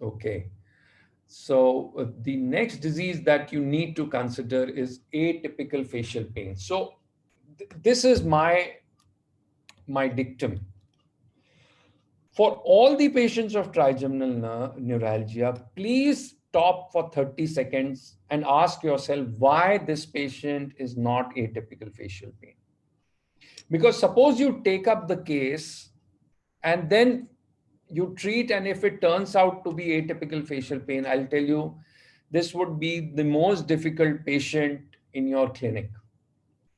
Okay. So the next disease that you need to consider is atypical facial pain. So this is my dictum. For all the patients of trigeminal neuralgia, please stop for 30 seconds and ask yourself why this patient is not atypical facial pain. Because suppose you take up the case and then you treat, and if it turns out to be atypical facial pain, I'll tell you, this would be the most difficult patient in your clinic.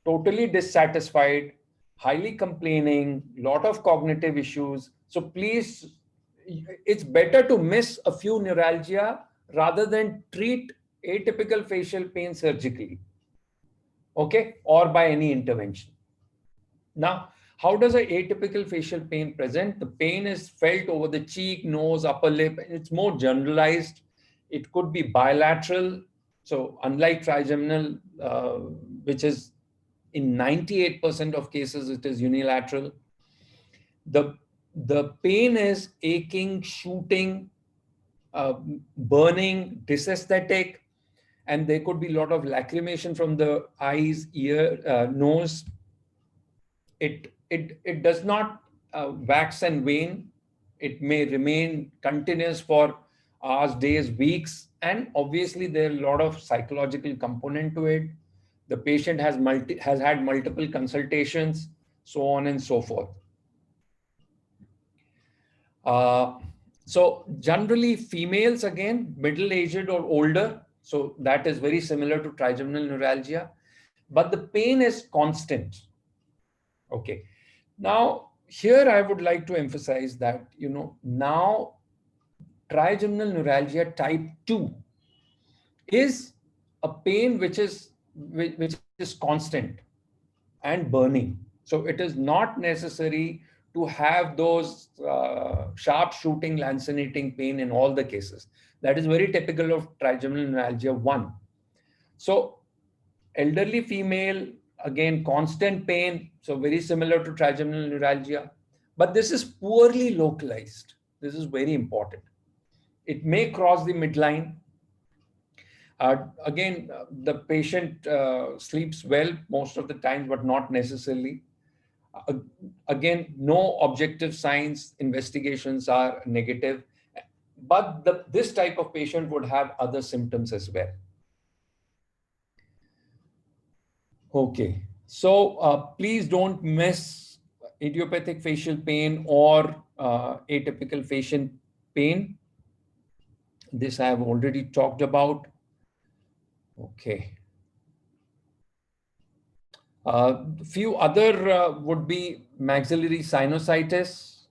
Totally dissatisfied, highly complaining, lot of cognitive issues. So please, it's better to miss a few neuralgia rather than treat atypical facial pain surgically, okay, or by any intervention. Now, how does a atypical facial pain present? The pain is felt over the cheek, nose, upper lip. It's more generalized. It could be bilateral. So unlike trigeminal, which is in 98% of cases, it is unilateral. The, the pain is aching, shooting, uh, burning, dysesthetic, and there could be a lot of lacrimation from the eyes, ear, nose. It does not wax and wane. It may remain continuous for hours, days, weeks, and obviously there are a lot of psychological component to it. The patient has had multiple consultations, so on and so forth. Uh, so generally females, again, middle-aged or older, so that is very similar to trigeminal neuralgia, but the pain is constant. Okay. Now, here I would like to emphasize that, now trigeminal neuralgia type 2 is a pain which is constant and burning. So it is not necessary to have those sharp shooting, lancinating pain in all the cases. That is very typical of trigeminal neuralgia 1. So elderly female, again, constant pain, so very similar to trigeminal neuralgia, but this is poorly localized. This is very important. It may cross the midline. Again, the patient sleeps well most of the time, but not necessarily. Uh, Again, no objective signs, investigations are negative, but this type of patient would have other symptoms as well. Okay, so please don't miss idiopathic facial pain or atypical facial pain. This I have already talked about. Okay. Few other would be maxillary sinusitis.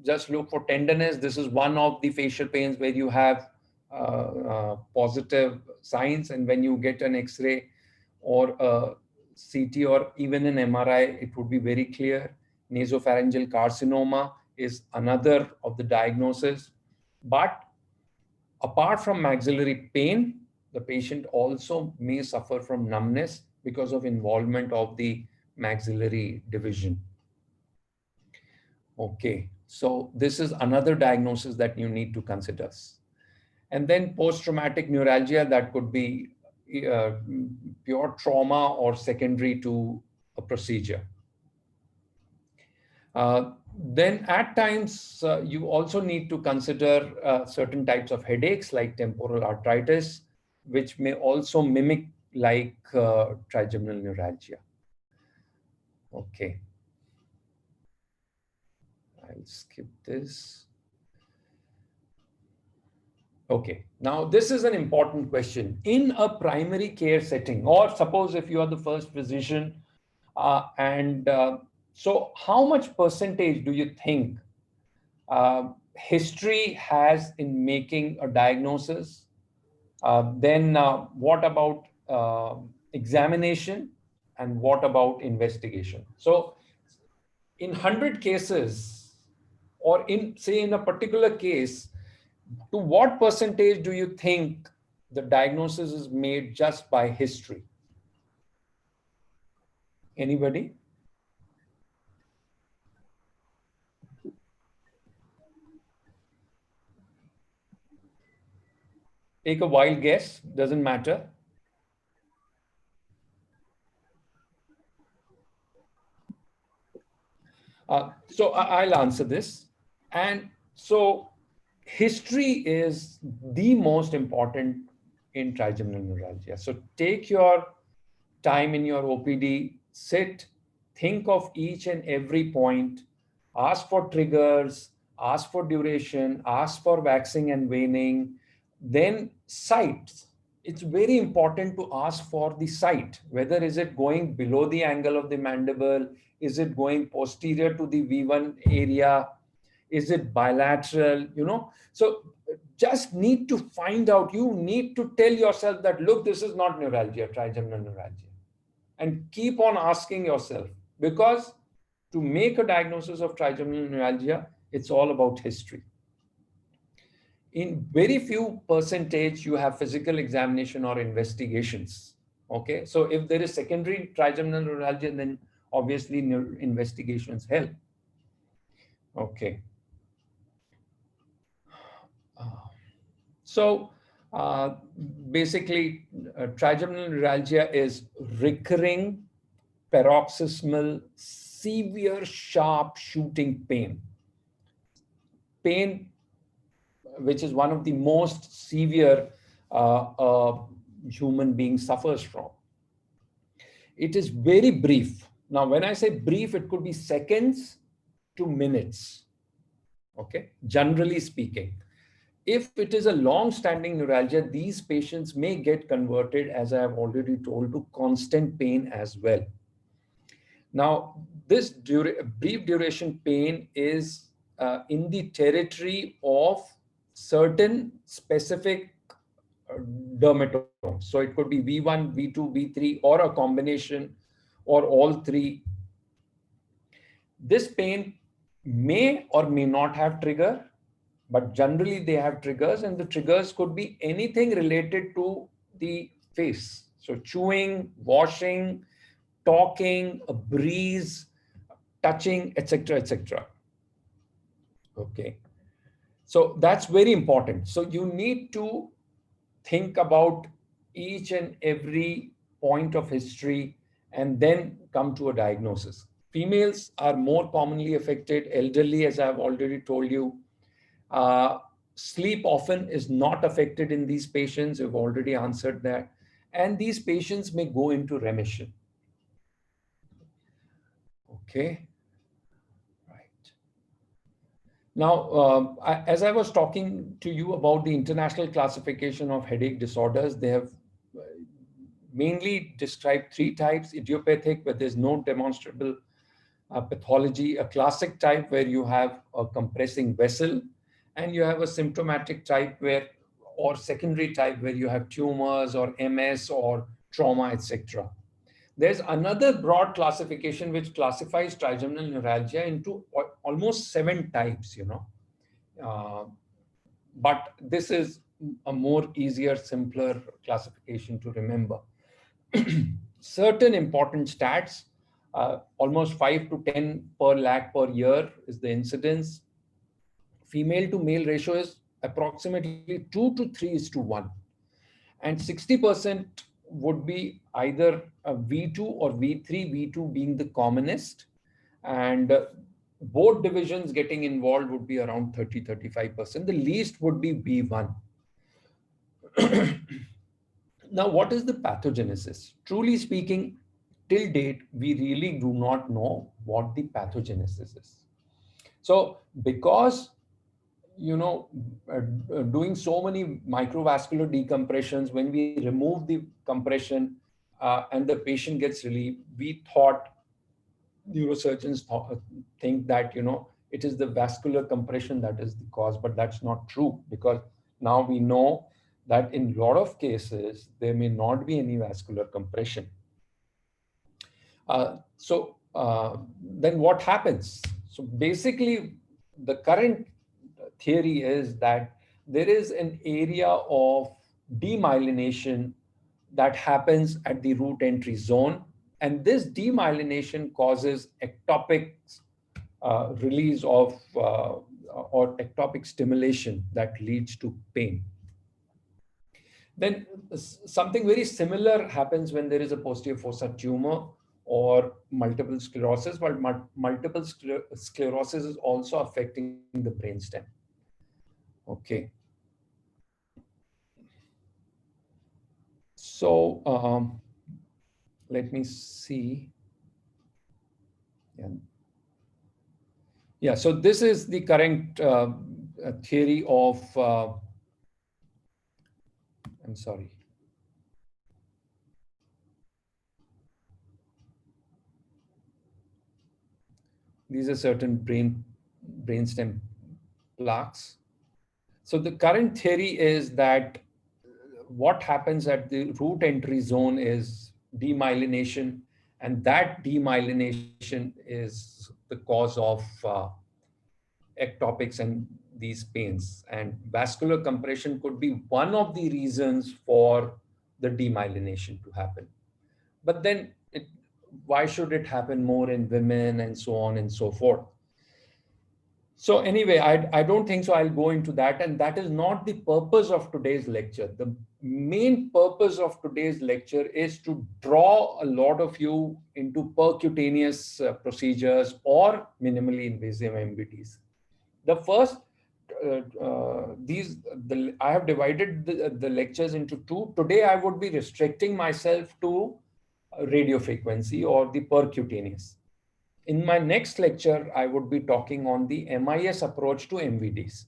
Just look for tenderness. This is one of the facial pains where you have positive signs, and when you get an X-ray or a CT or even an MRI, it would be very clear. Nasopharyngeal carcinoma is another of the diagnosis. But apart from maxillary pain, the patient also may suffer from numbness because of involvement of the maxillary division. Okay, so this is another diagnosis that you need to consider. And then post-traumatic neuralgia, that could be uh, pure trauma or secondary to a procedure. Then at times, you also need to consider certain types of headaches like temporal arteritis, which may also mimic like trigeminal neuralgia. Okay, I'll skip this. Okay, now this is an important question. In a primary care setting, or suppose if you are the first physician, and so how much percentage do you think history has in making a diagnosis? Then what about examination, and what about investigation? So in 100 cases, or in say in a particular case, to what percentage do you think the diagnosis is made just by history? Anybody? Take a wild guess, doesn't matter. So I'll answer this. And so history is the most important in trigeminal neuralgia. So take your time in your OPD, sit, think of each and every point, ask for triggers, ask for duration, ask for waxing and waning, then sites. It's very important to ask for the site, whether is it going below the angle of the mandible, is it going posterior to the V1 area, is it bilateral, So just need to find out, you need to tell yourself that, look, this is not neuralgia, trigeminal neuralgia. And keep on asking yourself, because to make a diagnosis of trigeminal neuralgia, it's all about history. In very few percentage, you have physical examination or investigations. Okay, so if there is secondary trigeminal neuralgia, then obviously investigations help. Okay. So basically, trigeminal neuralgia is recurring paroxysmal severe sharp shooting pain. Pain which is one of the most severe human being suffers from. It is very brief. Now, when I say brief, it could be seconds to minutes. Okay, generally speaking. If it is a long-standing neuralgia, these patients may get converted, as I have already told, to constant pain as well. Now, this brief duration pain is in the territory of certain specific dermatomes. So it could be V1, V2, V3, or a combination, or all three. This pain may or may not have trigger, but generally they have triggers, and the triggers could be anything related to the face. So chewing, washing, talking, a breeze, touching, etc., etc. Okay. So that's very important. So you need to think about each and every point of history and then come to a diagnosis. Females are more commonly affected, elderly, as I've already told you. Sleep often is not affected in these patients. We've already answered that. And these patients may go into remission. Okay. Right. Now, as I was talking to you about the international classification of headache disorders, they have mainly described three types: idiopathic, where there's no demonstrable pathology; a classic type, where you have a compressing vessel; and you have a symptomatic type or secondary type, where you have tumors or MS or trauma, etc. There's another broad classification which classifies trigeminal neuralgia into almost 7 types, but this is a more easier, simpler classification to remember. Certain important stats, almost 5 to 10 per lakh per year is the incidence. Female to male ratio is approximately 2 to 3:1. And 60% would be either a V2 or V3, V2 being the commonest. And both divisions getting involved would be around 30-35%. The least would be V1. Now, what is the pathogenesis? Truly speaking, till date, we really do not know what the pathogenesis is. So, because doing so many microvascular decompressions, when we remove the compression and the patient gets relieved, we thought, neurosurgeons think that, it is the vascular compression that is the cause, but that's not true, because now we know that in a lot of cases, there may not be any vascular compression. Then what happens? So basically, the current theory is that there is an area of demyelination that happens at the root entry zone, and this demyelination causes ectopic release of or ectopic stimulation that leads to pain. Then something very similar happens when there is a posterior fossa tumor or multiple sclerosis, but multiple sclerosis is also affecting the brainstem. Okay. So let me see. Yeah. Yeah, so this is the current theory of, I'm sorry. These are certain brainstem plaques. So the current theory is that what happens at the root entry zone is demyelination, and that demyelination is the cause of ectopics and these pains. And vascular compression could be one of the reasons for the demyelination to happen. But then why should it happen more in women and so on and so forth? So anyway, I don't think so. I'll go into that. And that is not the purpose of today's lecture. The main purpose of today's lecture is to draw a lot of you into percutaneous procedures or minimally invasive MVTs. The first, I have divided the lectures into two. Today, I would be restricting myself to radiofrequency or the percutaneous. In my next lecture, I would be talking on the MIS approach to MVDs.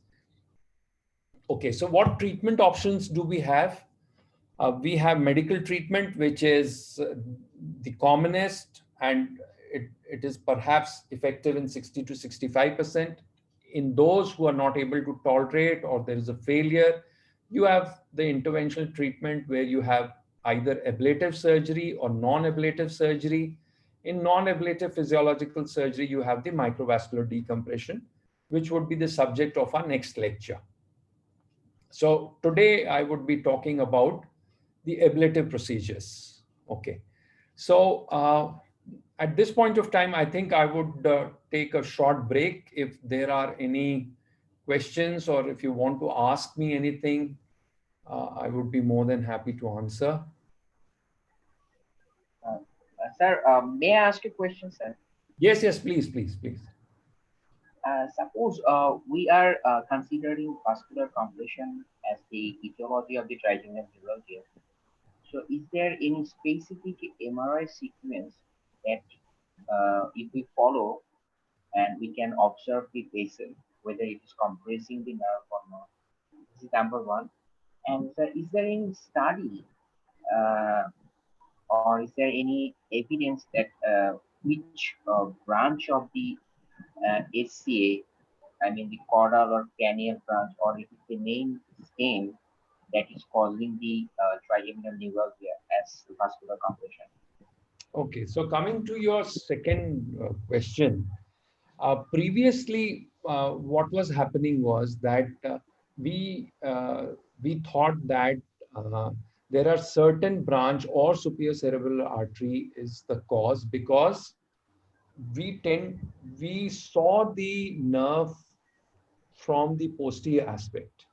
Okay, so what treatment options do we have? We have medical treatment, which is the commonest, and it is perhaps effective in 60 to 65%. In those who are not able to tolerate or there is a failure, you have the interventional treatment where you have either ablative surgery or non-ablative surgery. In non-ablative physiological surgery, you have the microvascular decompression, which would be the subject of our next lecture. So today I would be talking about the ablative procedures. Okay. So at this point of time, I think I would take a short break. If there are any questions or if you want to ask me anything, I would be more than happy to answer. Sir, may I ask a question, sir? Yes, yes, please, please, please. Suppose we are considering vascular compression as the etiology of the trigeminal neuralgia. So, is there any specific MRI sequence that if we follow and we can observe the vessel, whether it is compressing the nerve or not? This is number one. And sir, is there any study uh, or is there any evidence that which branch of the SCA, I mean the caudal or cranial branch, or it is the main stem that is causing the trigeminal neuralgia as vascular compression? Okay, so coming to your second question, previously, what was happening was that we thought that uh, there are certain branch or superior cerebral artery is the cause because we tend we saw the nerve from the posterior aspect.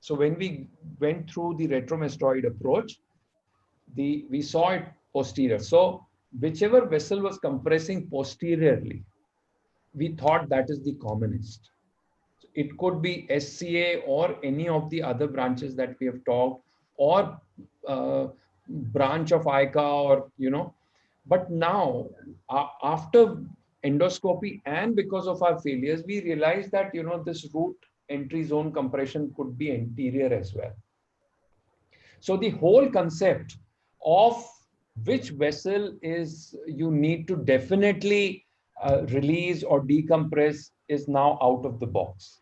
So when we went through the retromastoid approach, we saw it posterior. So whichever vessel was compressing posteriorly, we thought that is the commonest. It could be SCA or any of the other branches that we have talked, or branch of ICA, or But now, after endoscopy and because of our failures, we realized that this root entry zone compression could be anterior as well. So the whole concept of which vessel is you need to definitely release or decompress is now out of the box.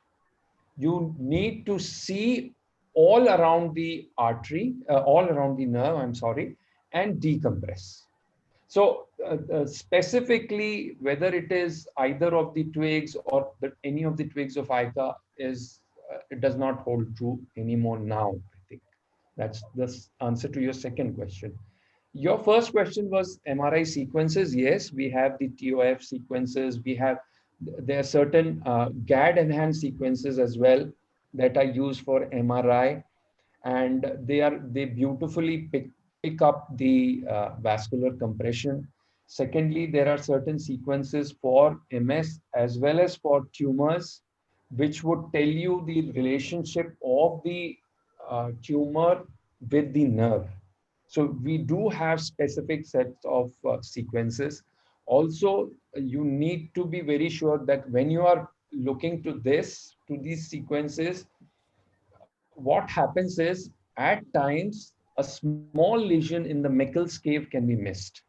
You need to see all around the artery, all around the nerve, I'm sorry, and decompress. So specifically, whether it is either of the twigs or any of the twigs of ICA it does not hold true anymore now, I think. That's the answer to your second question. Your first question was MRI sequences. Yes, we have the TOF sequences. There are certain GAD enhanced sequences as well that are used for MRI. and they beautifully pick up the vascular compression. Secondly, there are certain sequences for MS as well as for tumors, which would tell you the relationship of the tumor with the nerve. So we do have specific sets of sequences. Also, you need to be very sure that when you are looking to these sequences, what happens is at times a small lesion in the Meckel's cave can be missed.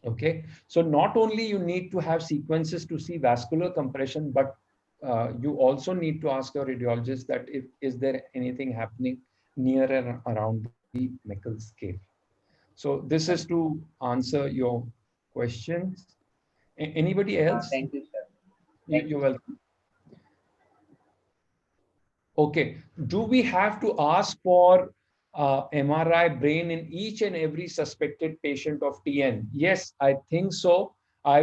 Okay, so not only you need to have sequences to see vascular compression, but you also need to ask your radiologist that if is there anything happening near and around the Meckel's cave. So this is to answer your questions. Anybody else? Thank you, sir. Thank You're you, sir. welcome. Okay. Do we have to ask for MRI brain in each and every suspected patient of TN? Yes, I think so. I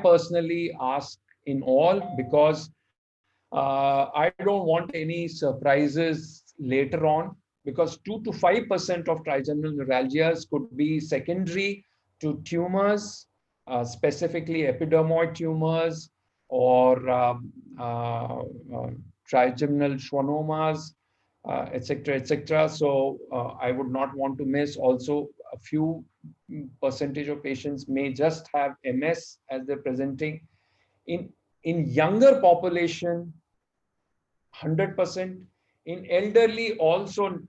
personally ask in all because I don't want any surprises later on, because 2 to 5% of trigeminal neuralgias could be secondary to tumors, specifically epidermoid tumors or uh, trigeminal schwannomas, etc., etc. So I would not want to miss. Also, a few percentage of patients may just have MS as they're presenting. In younger population, 100%. In elderly also,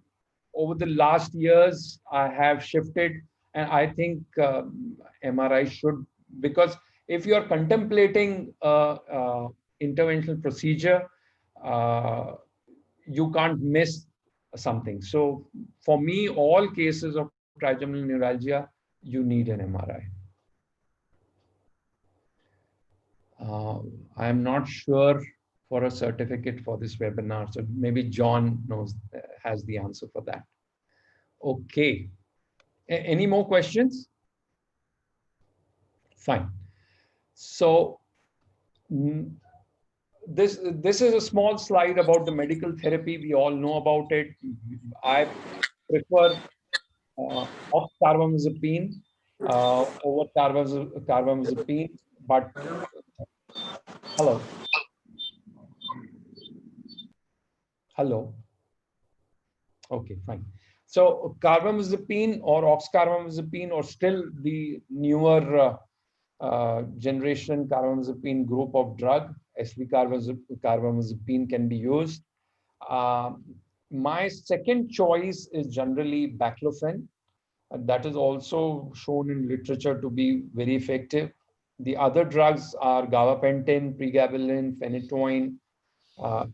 over the last years, I have shifted, and I think MRI should, because if you are contemplating interventional procedure, uh, you can't miss something. So for me, all cases of trigeminal neuralgia, you need an MRI. Uh, I'm not sure for a certificate for this webinar, so maybe John has the answer for that. Okay. Any more questions? Fine. So mm, this is a small slide about the medical therapy. We all know about it. I prefer oxcarbamazepine over carbamazepine, but hello, hello. Okay, fine. So carbamazepine or oxcarbamazepine, or still the newer generation carbamazepine group of drug, SV carbamazepine can be used. Um, my second choice is generally baclofen, and that is also shown in literature to be very effective. The other drugs are gabapentin, pregabalin, phenytoin, uh,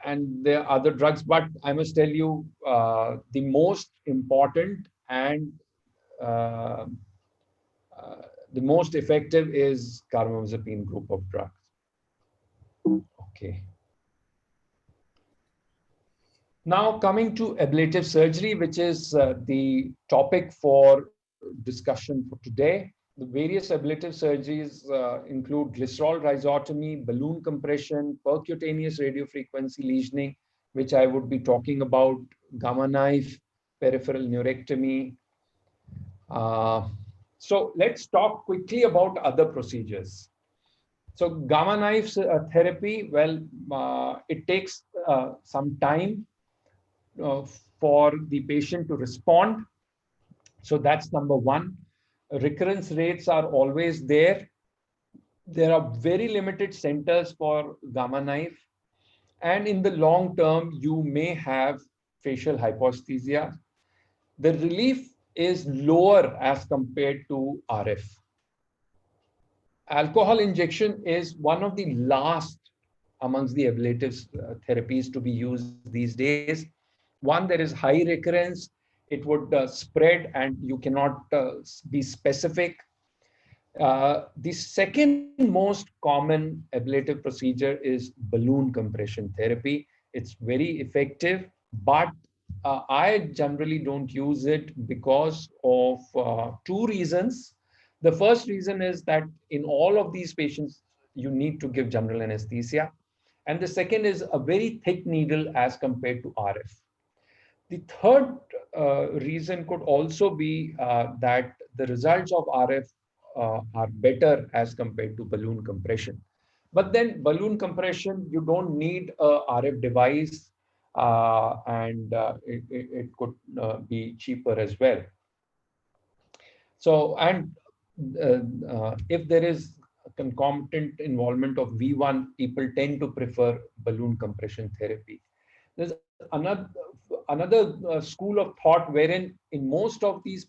and there are other drugs, but I must tell you, the most important and uh, uh, the most effective is carbamazepine group of drugs. Okay. Now coming to ablative surgery, which is the topic for discussion for today. The various ablative surgeries include glycerol rhizotomy, balloon compression, percutaneous radiofrequency lesioning, which I would be talking about, gamma knife, peripheral neurectomy. Uh, so let's talk quickly about other procedures. So gamma knife therapy, well, it takes some time uh, for the patient to respond. So that's number one. Recurrence rates are always there. There are very limited centers for gamma knife. And in the long term, you may have facial hyposthesia. The relief is lower as compared to RF. Alcohol injection is one of the last amongst the ablative therapies to be used these days. One, there is high recurrence. It would spread and you cannot be specific. The second most common ablative procedure is balloon compression therapy. It's very effective, but I generally don't use it because of two reasons. The first reason is that in all of these patients, you need to give general anesthesia. And the second is a very thick needle as compared to RF. The third reason could also be that the results of RF are better as compared to balloon compression. But then balloon compression, you don't need a RF device, and it could be cheaper as well. So, and if there is a concomitant involvement of V1, people tend to prefer balloon compression therapy. There's another school of thought wherein in most of these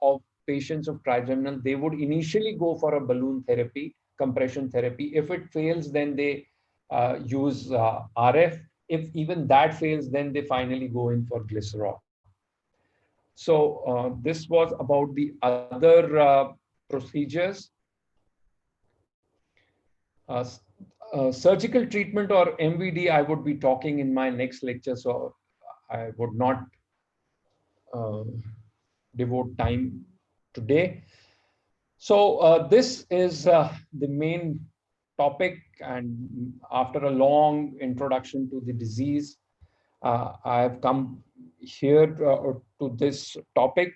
of patients of trigeminal, they would initially go for a balloon therapy, compression therapy. If it fails, then they use RF. If even that fails, then they finally go in for glycerol. So this was about the other procedures. Uh, Surgical treatment or MVD, I would be talking in my next lecture, so I would not uh, devote time today. So this is the main topic, and after a long introduction to the disease, I have come here to this topic.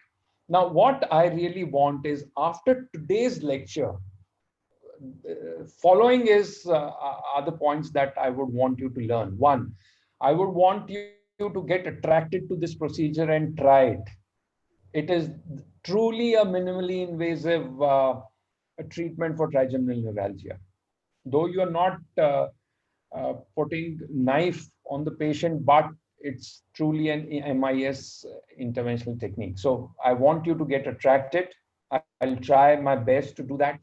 Now, what I really want is, after today's lecture, following are the points that I would want you to learn. One, I would want you to get attracted to this procedure and try it. It is truly a minimally invasive a treatment for trigeminal neuralgia. Though you are not putting knife on the patient, but it's truly an MIS interventional technique. So I want you to get attracted. I'll try my best to do that.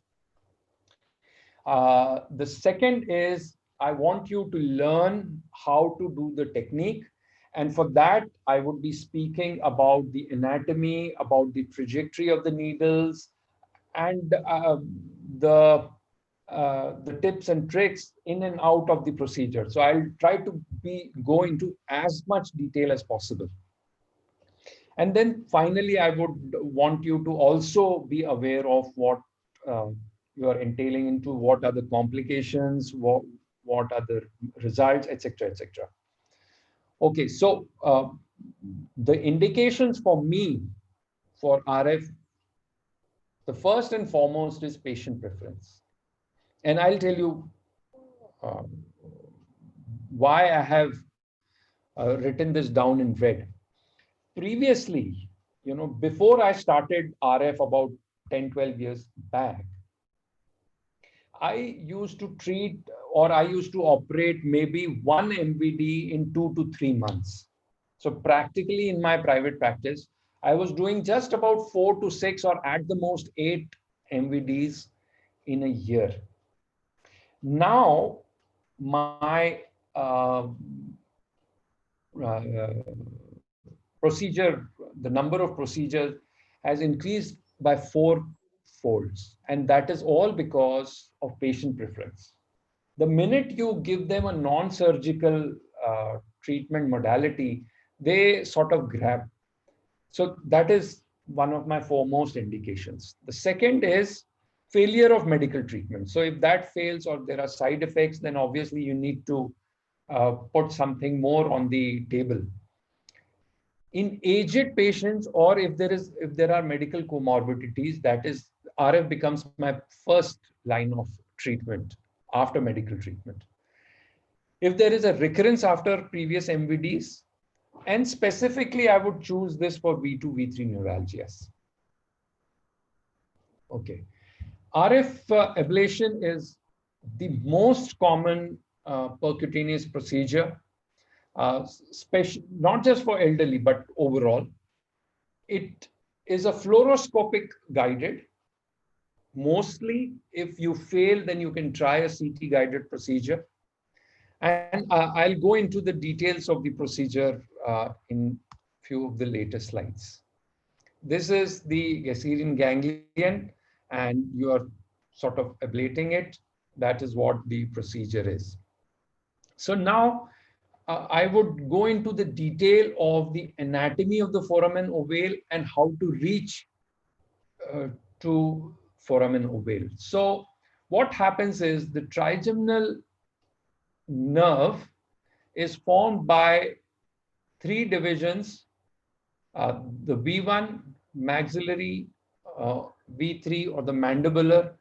The second is, I want you to learn how to do the technique. And for that, I would be speaking about the anatomy, about the trajectory of the needles, and the the tips and tricks in and out of the procedure. So I'll try to go into as much detail as possible. And then finally, I would want you to also be aware of what uh, you are entailing into, what are the complications, what are the results, etc., etc. Okay, so the indications for me for RF, the first and foremost is patient preference. And I'll tell you um, why I have written this down in red. Previously, before I started RF about 10, 12 years back, I used to treat, or I used to operate maybe one MVD in 2 to 3 months. So practically in my private practice, I was doing just about 4 to 6 or at the most 8 MVDs in a year. Now, my procedure, the number of procedures has increased by 4 folds. And that is all because of patient preference. The minute you give them a non-surgical treatment modality, they sort of grab. So that is one of my foremost indications. The second is failure of medical treatment. So if that fails or there are side effects, then obviously you need to put something more on the table. In aged patients, or if there are medical comorbidities, that is, RF becomes my first line of treatment after medical treatment. If there is a recurrence after previous MVDs, and specifically I would choose this for V2 V3 neuralgias. Okay, RF ablation is the most common percutaneous procedure, not just for elderly, but overall. It is a fluoroscopic guided. Mostly, if you fail, then you can try a CT guided procedure. And I'll go into the details of the procedure in few of the later slides. This is the Gesserian ganglion, and you are sort of ablating it. That is what the procedure is. So now I would go into the detail of the anatomy of the foramen ovale and how to reach to foramen ovale. So what happens is the trigeminal nerve is formed by three divisions, the V1, maxillary, V3, or the mandibular.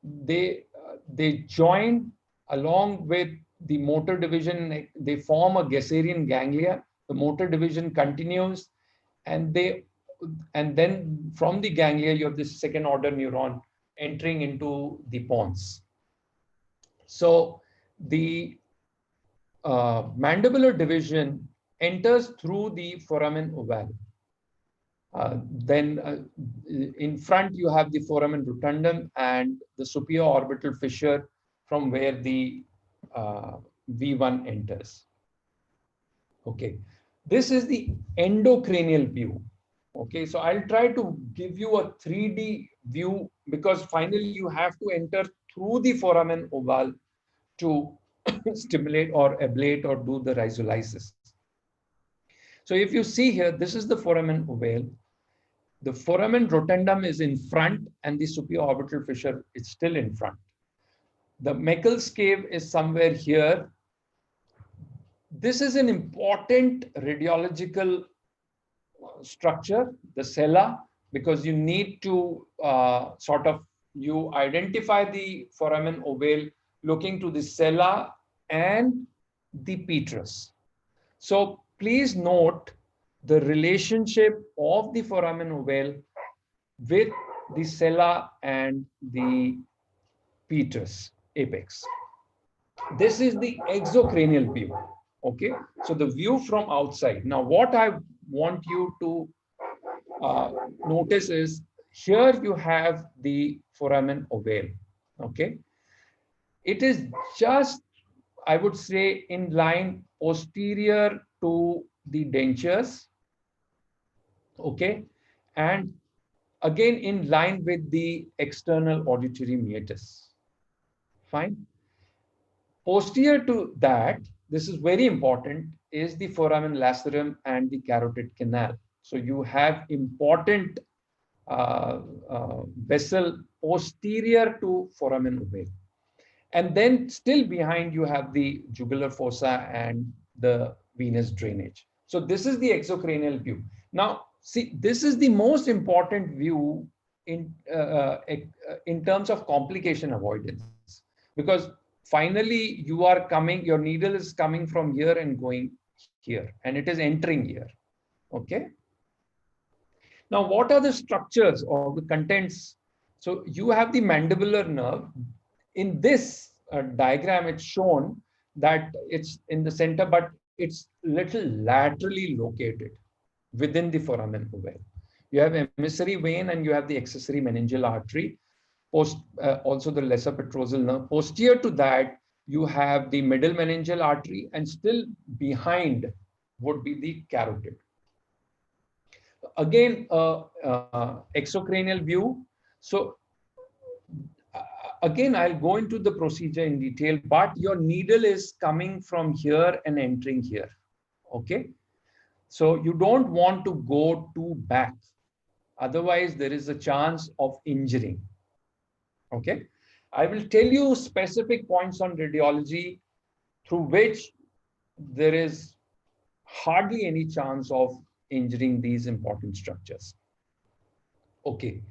They join along with the motor division. They form a Gasserian ganglia. The motor division continues, and then from the ganglia you have this second order neuron entering into the pons. So the mandibular division enters through the foramen ovale. Then in front you have the foramen rotundum and the superior orbital fissure from where the V1 enters. Okay, this is the endocranial view. Okay, so I'll try to give you a 3D view because finally you have to enter through the foramen ovale to stimulate or ablate or do the rhizolysis. So if you see here, this is the foramen ovale. The foramen rotundum is in front and the superior orbital fissure is still in front. The Meckel's cave is somewhere here. This is an important radiological structure, the sella, because you need to you identify the foramen ovale looking to the sella and the petrous. So please note the relationship of the foramen ovale with the sella and the petrous apex. This is the exocranial view. Okay, so the view from outside. Now, what I want you to notice is here you have the foramen ovale. Okay, it is just, I would say, in line posterior to the dentures. Okay, and again in line with the external auditory meatus. Fine. Posterior to that, this is very important, is the foramen lacerum and the carotid canal. So you have important vessel posterior to foramen ovale. And then still behind you have the jugular fossa and the venous drainage. So this is the exocranial view. Now, see, this is the most important view in terms of complication avoidance, because finally you are coming, your needle is coming from here and going here, and it is entering here. Okay. Now, what are the structures or the contents? So you have the mandibular nerve. In this diagram, it's shown that it's in the center, but it's little laterally located within the foramen ovale. You have emissary vein and you have the accessory meningeal artery. Also the lesser petrosal nerve. Posterior to that, you have the middle meningeal artery, and still behind would be the carotid. Again, exocranial view. So again, I'll go into the procedure in detail, but your needle is coming from here and entering here. Okay. So you don't want to go too back. Otherwise, there is a chance of injuring. Okay. I will tell you specific points on radiology through which there is hardly any chance of injuring these important structures. Okay.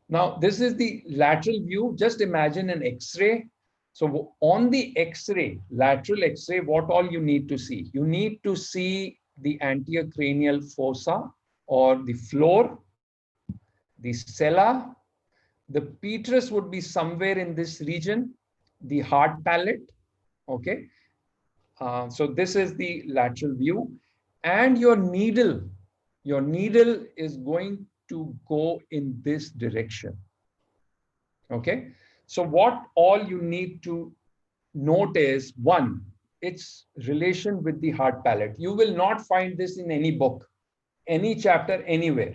Now, this is the lateral view. Just imagine an X-ray. So on the X-ray, lateral X-ray, what all you need to see? You need to see the anterior cranial fossa or the floor, the sella. The petrous would be somewhere in this region, the hard palate. Okay. So this is the lateral view, and your needle is going to go in this direction. Okay. So what all you need to note is, one, its relation with the hard palate. You will not find this in any book, any chapter, anywhere.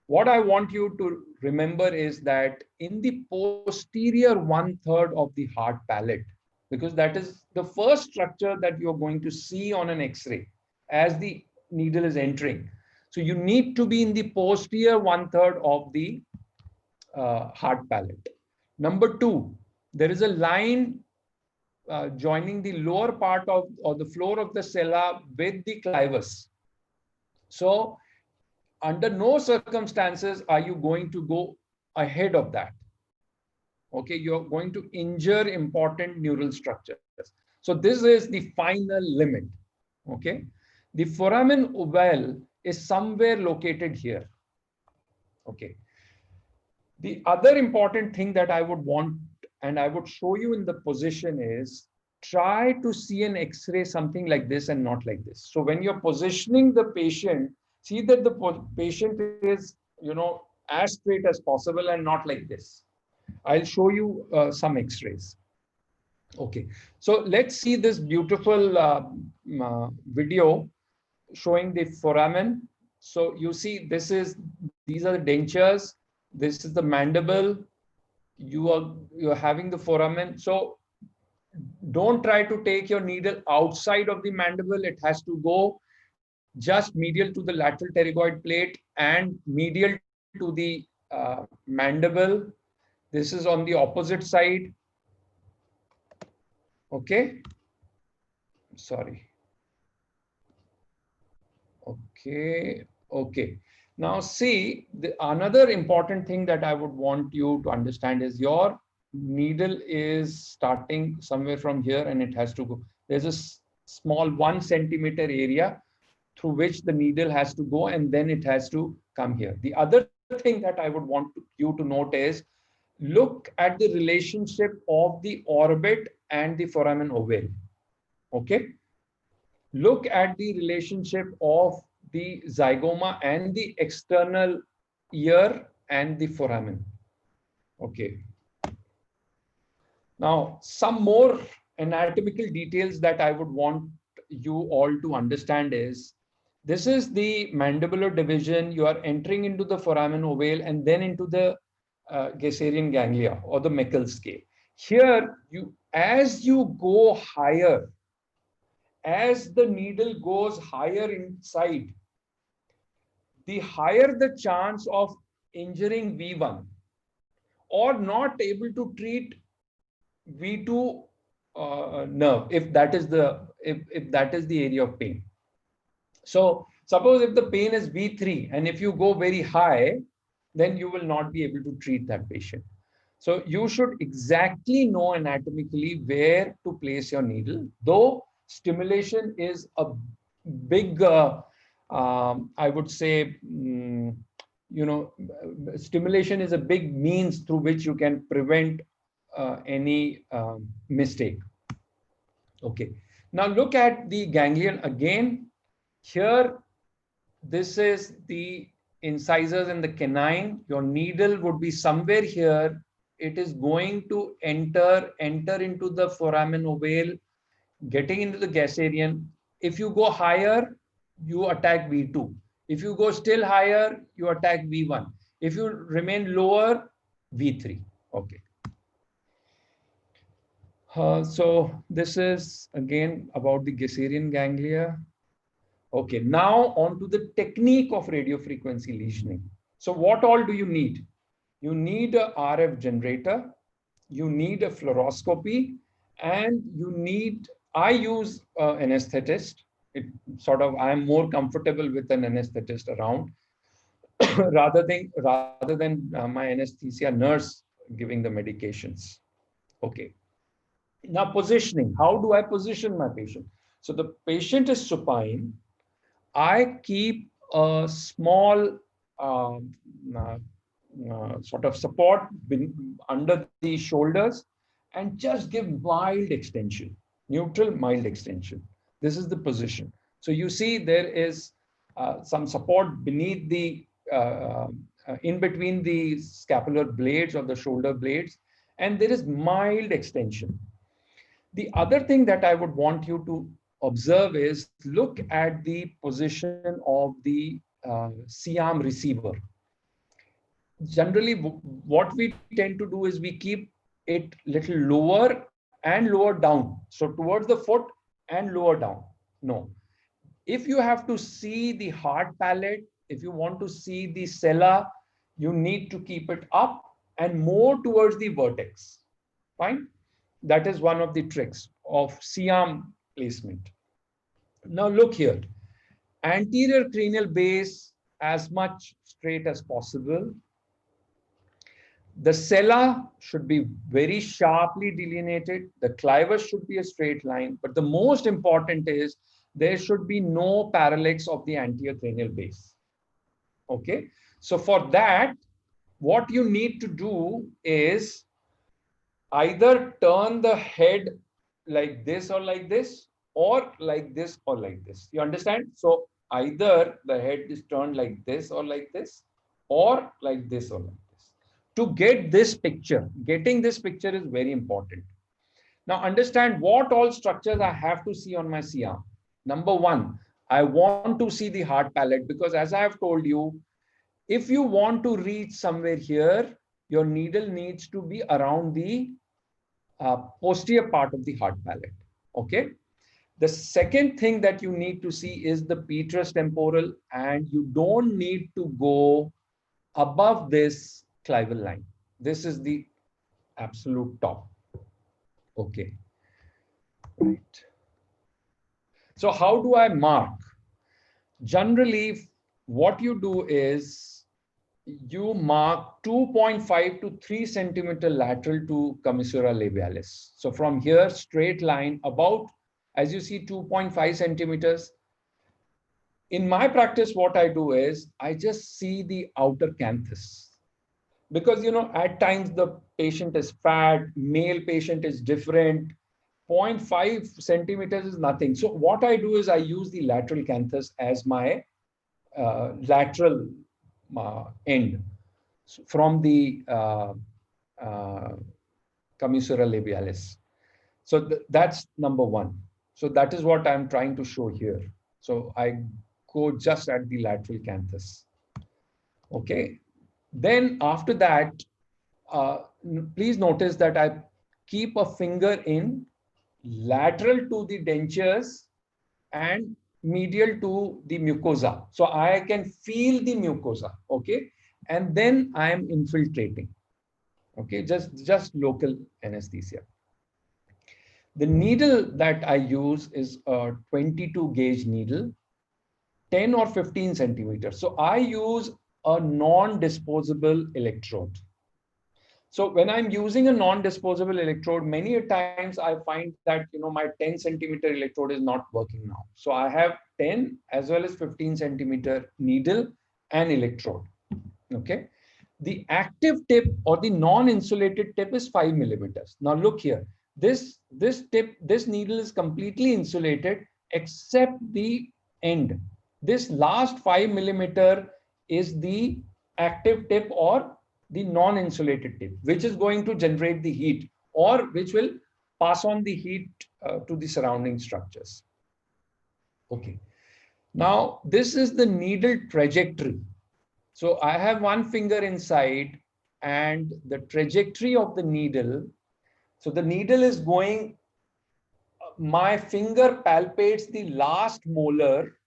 What I want you to remember is that in the posterior 1/3 of the hard palate, because that is the first structure that you're going to see on an X-ray as the needle is entering. So you need to be in the posterior 1/3 of the hard palate. Number two, there is a line joining the lower part of or the floor of the sella with the clivus. So under no circumstances are you going to go ahead of that. Okay, you're going to injure important neural structures. So this is the final limit. Okay, the foramen ovale is somewhere located here. Okay, the other important thing that I would want and I would show you in the position is try to see an x-ray something like this and not like this. So when you're positioning the patient, see that the patient is, as straight as possible and not like this. I'll show you some x-rays. Okay, so let's see this beautiful video showing the foramen. So you see these are the dentures, this is the mandible, you're having the foramen. So don't try to take your needle outside of the mandible. It has to go just medial to the lateral pterygoid plate and medial to the mandible. This is on the opposite side. Okay, sorry. Okay. Now see, another important thing that I would want you to understand is your needle is starting somewhere from here and it has to go. There's a small 1 centimeter area through which the needle has to go and then it has to come here. The other thing that I would want you to note is look at the relationship of the orbit and the foramen ovale. Okay. Look at the relationship of the zygoma and the external ear and the foramen. Okay. Now, some more anatomical details that I would want you all to understand is this is the mandibular division. You are entering into the foramen ovale and then into the Gasserian ganglia or the Meckel scale. Here, as you go higher, as the needle goes higher inside, the higher the chance of injuring V1 or not able to treat V2 nerve if that is the area of pain. So suppose if the pain is V3 and if you go very high, then you will not be able to treat that patient. So you should exactly know anatomically where to place your needle, though stimulation is a big, I would say, stimulation is a big means through which you can prevent any mistake. Okay. Now look at the ganglion again. Here, this is the incisors and the canine. Your needle would be somewhere here. It is going to enter into the foramen ovale, getting into the Gasserian. If you go higher, you attack V2. If you go still higher, you attack V1. If you remain lower, V3. Okay. So this is again about the Gasserian ganglia. Okay, now on to the technique of radiofrequency lesioning. So what all do you need? You need a RF generator, you need a fluoroscopy, and I use an anesthetist. I'm more comfortable with an anesthetist around rather than my anesthesia nurse giving the medications. Okay. Now positioning, how do I position my patient? So the patient is supine. I keep a small sort of support under the shoulders and just give mild extension, neutral mild extension. This is the position. So you see there is some support beneath in between the scapular blades or the shoulder blades, and there is mild extension. The other thing that I would want you to observe is look at the position of the C arm receiver. Generally, what we tend to do is we keep it little lower and lower down. So towards the foot and lower down. No. If you have to see the hard palate, if you want to see the sella, you need to keep it up and more towards the vertex. Fine. That is one of the tricks. of C arm placement. Now look here, anterior cranial base as much straight as possible. The sella should be very sharply delineated. The clivus should be a straight line. But the most important is there should be no parallax of the anterior cranial base. Okay. So for that, what you need to do is either turn the head like this or like this or like this. You understand? So either the head is turned like this or like this, or like this or like this. To get this picture, getting this picture is very important. Now understand what all structures I have to see on my C-arm. Number one, I want to see the hard palate, because as I have told you, if you want to reach somewhere here, your needle needs to be around the posterior part of the hard palate. Okay. The second thing that you need to see is the petrous temporal, and you don't need to go above this clival line. This is the absolute top. Okay. Right. So how do I mark? Generally, what you do is you mark 2.5 to 3 centimeter lateral to commissura labialis. So from here, straight line about, as you see, 2.5 centimeters. In my practice, what I do is I just see the outer canthus, because at times the patient is fat, male patient is different. 0.5 centimeters is nothing. So what I do is I use the lateral canthus as my lateral end from the uh, commissura labialis. So that's number one. So that is what I'm trying to show here. So I go just at the lateral canthus. Okay. Then after that, please notice that I keep a finger in lateral to the dentures and medial to the mucosa. So I can feel the mucosa. Okay. And then I am infiltrating. Okay. Just local anesthesia. The needle that I use is a 22 gauge needle, 10 or 15 centimeters. So I use a non-disposable electrode. So when I'm using a non-disposable electrode, many a times I find that my 10 centimeter electrode is not working now. So I have 10 as well as 15 centimeter needle and electrode. Okay. The active tip or the non-insulated tip is 5 millimeters. Now look here. This needle is completely insulated except the end. This last 5 millimeter is the active tip or the non-insulated tip, which is going to generate the heat or which will pass on the heat to the surrounding structures. Okay. Now, this is the needle trajectory. So I have one finger inside and the trajectory of the needle. So the needle is going, my finger palpates the last molar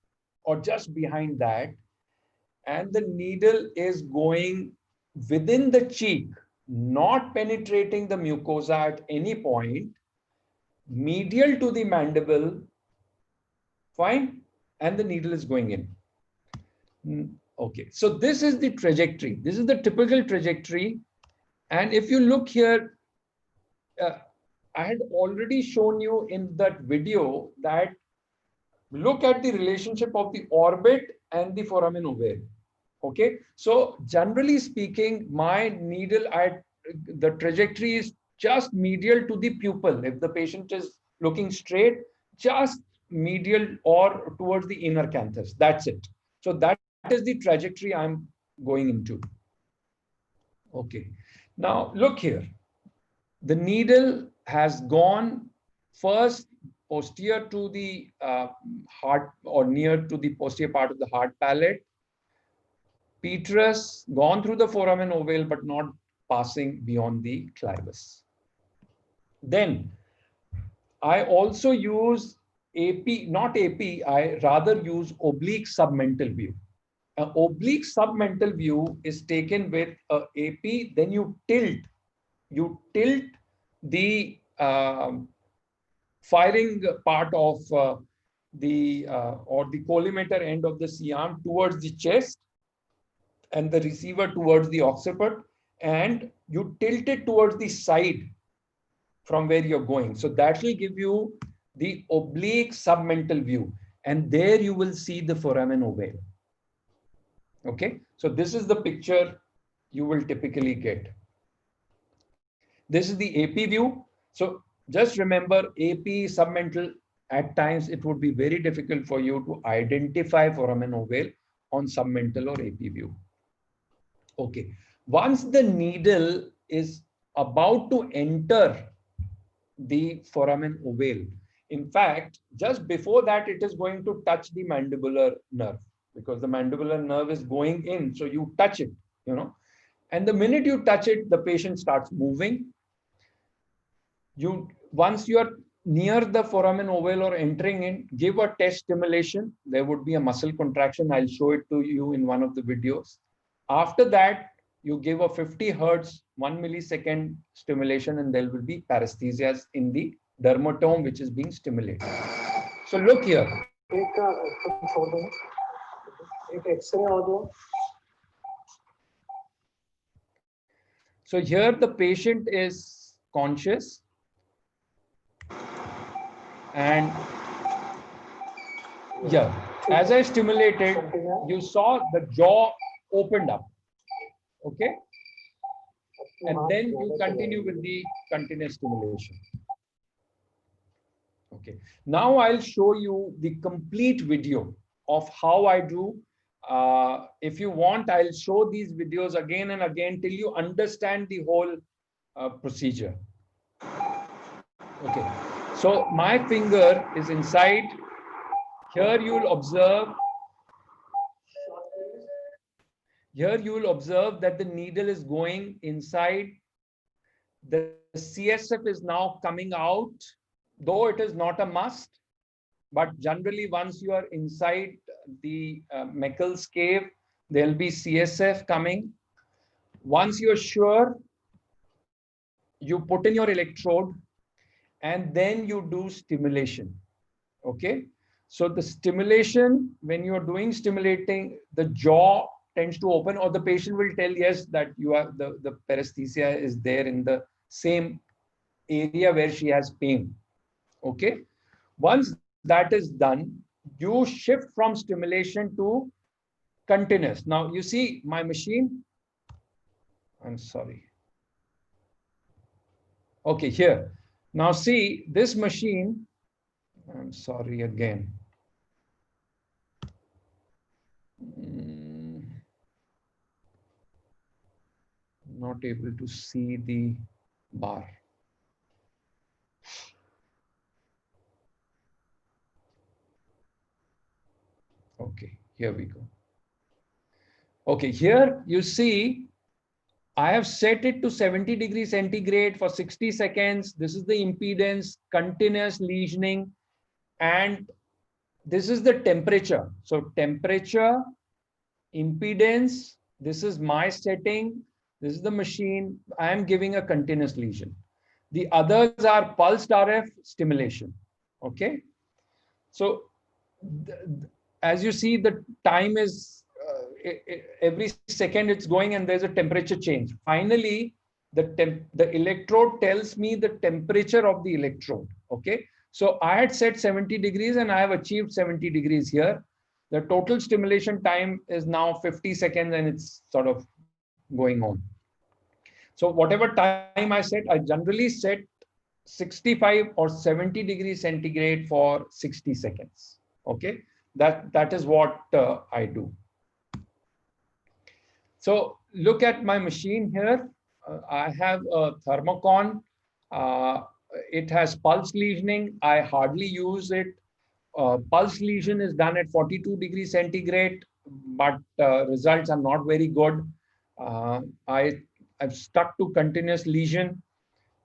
or just behind that, and the needle is going within the cheek, not penetrating the mucosa at any point, medial to the mandible, fine, and the needle is going in. Okay, so this is the trajectory. This is the typical trajectory. And if you look here, I had already shown you in that video that look at the relationship of the orbit and the foramen ovale. Okay, so generally speaking, my needle at the trajectory is just medial to the pupil. If the patient is looking straight, just medial or towards the inner canthus. That's it. So that is the trajectory I'm going into. Okay. Now look here. The needle has gone first posterior to the heart or near to the posterior part of the hard palate. Petrous gone through the foramen ovale but not passing beyond the clivus. Then I also use AP, not AP, I rather use oblique submental view. An oblique submental view is taken with a AP, then you tilt the firing part of the or the collimator end of the C arm towards the chest and the receiver towards the occiput, and you tilt it towards the side from where you're going. So that will give you the oblique submental view, and there you will see the foramen ovale. Okay, so this is the picture you will typically get. This is the AP view. So just remember, AP submental, at times it would be very difficult for you to identify foramen ovale on submental or AP view. Okay, once the needle is about to enter the foramen ovale, in fact, just before that, it is going to touch the mandibular nerve, because the mandibular nerve is going in. So you touch it, you know, and the minute you touch it, the patient starts moving. Once you are near the foramen ovale or entering in, give a test stimulation. There would be a muscle contraction. I'll show it to you in one of the videos. After that, you give a 50 hertz, 1 millisecond stimulation, and there will be paresthesias in the dermatome, which is being stimulated. So look here. So here the patient is conscious, and yeah, as I stimulated, you saw the jaw opened up. Okay, and then you continue with the continuous stimulation. Okay, now I'll show you the complete video of how I do. If you want, I'll show these videos again and again till you understand the whole procedure. Okay, so my finger is inside. Here you'll observe. Here you will observe that the needle is going inside. The CSF is now coming out, though it is not a must. But generally, once you are inside the Meckel's cave, there'll be CSF coming. Once you're sure, you put in your electrode and then you do stimulation. Okay. So the stimulation, when you're doing stimulating, the jaw tends to open, or the patient will tell, yes, that you are the paresthesia is there in the same area where she has pain. Okay. Once that is done, you shift from stimulation to continuous. Now you see my machine. I'm sorry. Okay, here. Now see this machine. I'm sorry again. Not able to see the bar. Okay, here we go. Okay, here you see I have set it to 70 degrees centigrade for 60 seconds. This is the impedance, continuous lesioning, and this is the temperature. So temperature, impedance, this is my setting. This is the machine. I am giving a continuous lesion. The others are pulsed RF stimulation. Okay. So as you see, the time is every second it's going, and there's a temperature change. Finally, the electrode tells me the temperature of the electrode. Okay. So I had set 70 degrees and I have achieved 70 degrees here. The total stimulation time is now 50 seconds and it's sort of going on. So whatever time I set, I generally set 65 or 70 degrees centigrade for 60 seconds. Okay, that is what I do. So look at my machine here. I have a thermocon. It has pulse lesioning. I hardly use it. Pulse lesion is done at 42 degrees centigrade, but results are not very good. I've stuck to continuous lesion.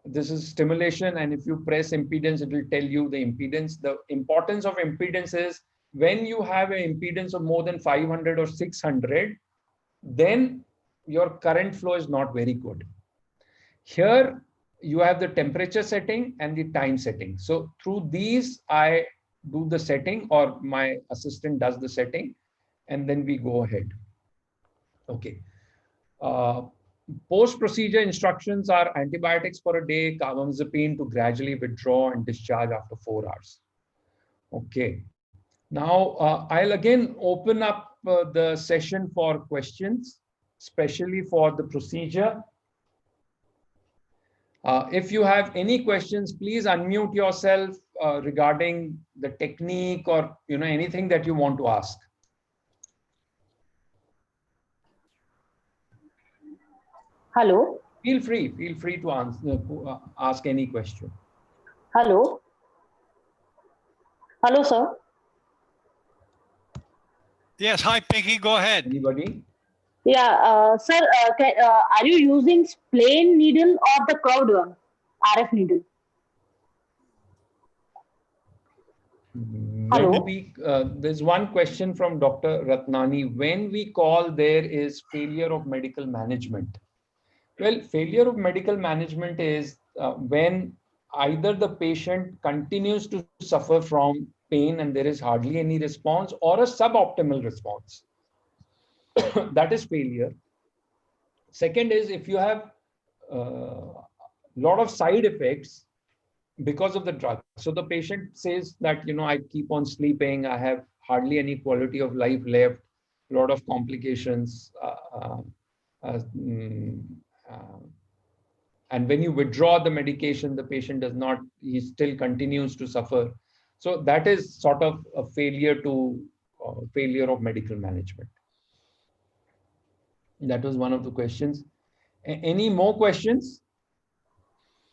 This is stimulation, and if you press impedance, it will tell you the impedance. The importance of impedance is when you have an impedance of more than 500 or 600, then your current flow is not very good. Here, you have the temperature setting and the time setting. So through these, I do the setting, or my assistant does the setting, and then we go ahead. Okay. Uh, Post-procedure instructions are antibiotics for a day, carbamazepine to gradually withdraw and discharge after 4 hours. Okay. Now, I'll again open up the session for questions, especially for the procedure. If you have any questions, please unmute yourself regarding the technique, or anything that you want to ask. Hello. Feel free to answer, ask any question. Hello. Hello, sir. Yes, hi, Pinky, go ahead. Anybody? Yeah, sir, are you using plain needle or the curved one, RF needle? Hello. There's one question from Dr. Ratnani. When we call there is failure of medical management. Well, failure of medical management is when either the patient continues to suffer from pain and there is hardly any response, or a suboptimal response. That is failure. Second is if you have a lot of side effects because of the drug. So the patient says that, I keep on sleeping, I have hardly any quality of life left, a lot of complications. Mm, uh, and when you withdraw the medication, the patient does not, he still continues to suffer. So that is sort of a failure of medical management. That was one of the questions. Any more questions?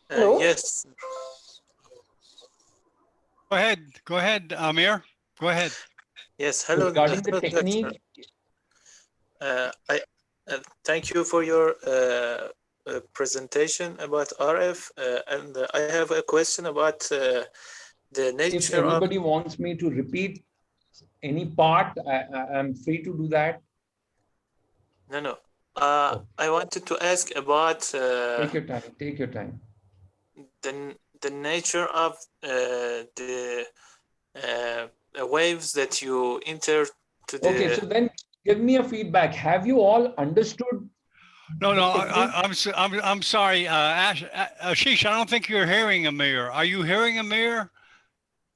Hello. Yes. Go ahead, Amir. Go ahead. Yes. Hello. Regarding the Hello, technique. I thank you for your presentation about RF, and I have a question about the nature. If anybody wants me to repeat any part, I'm free to do that. No. I wanted to ask about Take your time. Take your time. The nature of the waves that you enter to the. Okay, so then give me a feedback. Have you all understood? No, I'm sorry, Asheesh. I don't think you're hearing Amir. Are you hearing Amir?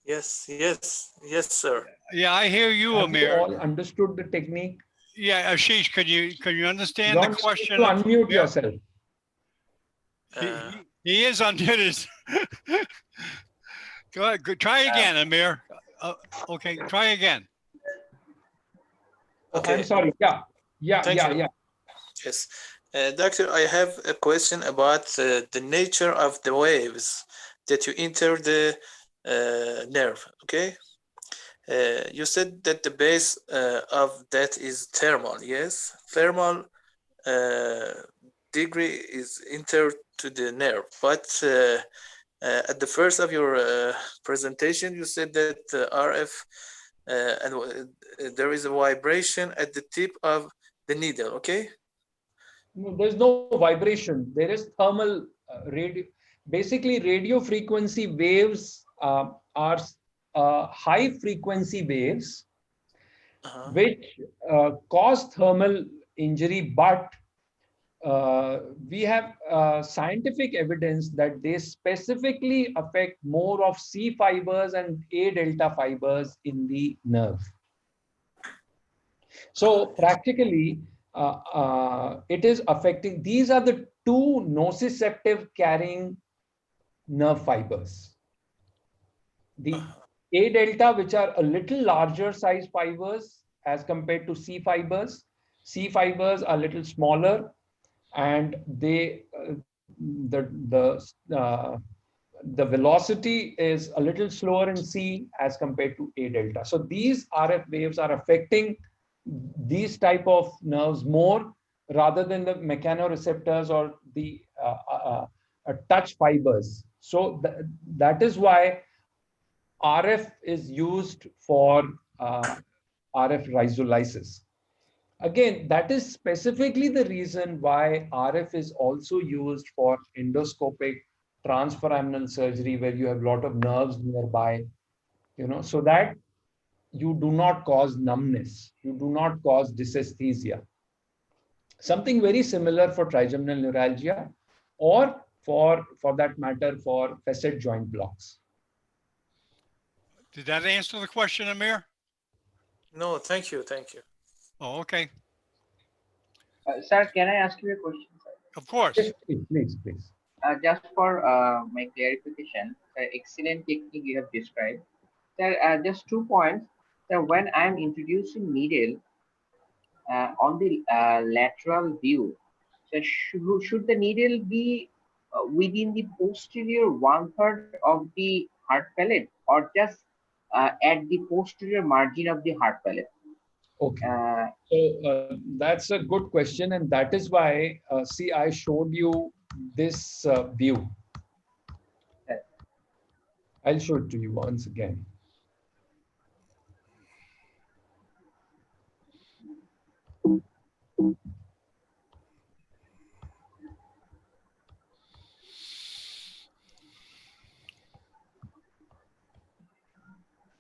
Yes, sir. Yeah, I hear you, Have Amir. you all understood the technique? Yeah, Asheesh, can you understand the question? You unmute yourself. He is unmuted. Go ahead. Try again, Amir. Okay, try again. Okay. I'm sorry. Yeah. Yes. Doctor, I have a question about the nature of the waves that you enter the nerve. Okay. You said that the base of that is thermal. Yes, thermal degree is entered to the nerve. But at the first of your presentation, you said that RF and there is a vibration at the tip of the needle. Okay. No, there's no vibration. There is thermal radio. Basically, radio frequency waves are high frequency waves, which cause thermal injury, but we have scientific evidence that they specifically affect more of C fibers and A delta fibers in the nerve. So practically, it is affecting, these are the two nociceptive carrying nerve fibers. The A delta, which are a little larger size fibers as compared to C fibers. C fibers are a little smaller, and they the velocity is a little slower in C as compared to A delta. So these RF waves are affecting these type of nerves more rather than the mechanoreceptors or the touch fibers. So that is why RF is used for RF rhizolysis. Again, that is specifically the reason why RF is also used for endoscopic transforaminal surgery where you have a lot of nerves nearby, so that you do not cause numbness, you do not cause dysesthesia. Something very similar for trigeminal neuralgia, or for that matter, for facet joint blocks. Did that answer the question, Amir? No, thank you, thank you. Oh, okay. Sir, can I ask you a question, sir? Of course. Yes, please. Just for my clarification, excellent technique you have described. Sir, just 2 points. So when I'm introducing needle on the lateral view, so should the needle be within the posterior 1/3 of the heart palate, or just at the posterior margin of the heart palate? Okay. Uh, So that's a good question, and that is why, see, I showed you this view. I'll show it to you once again.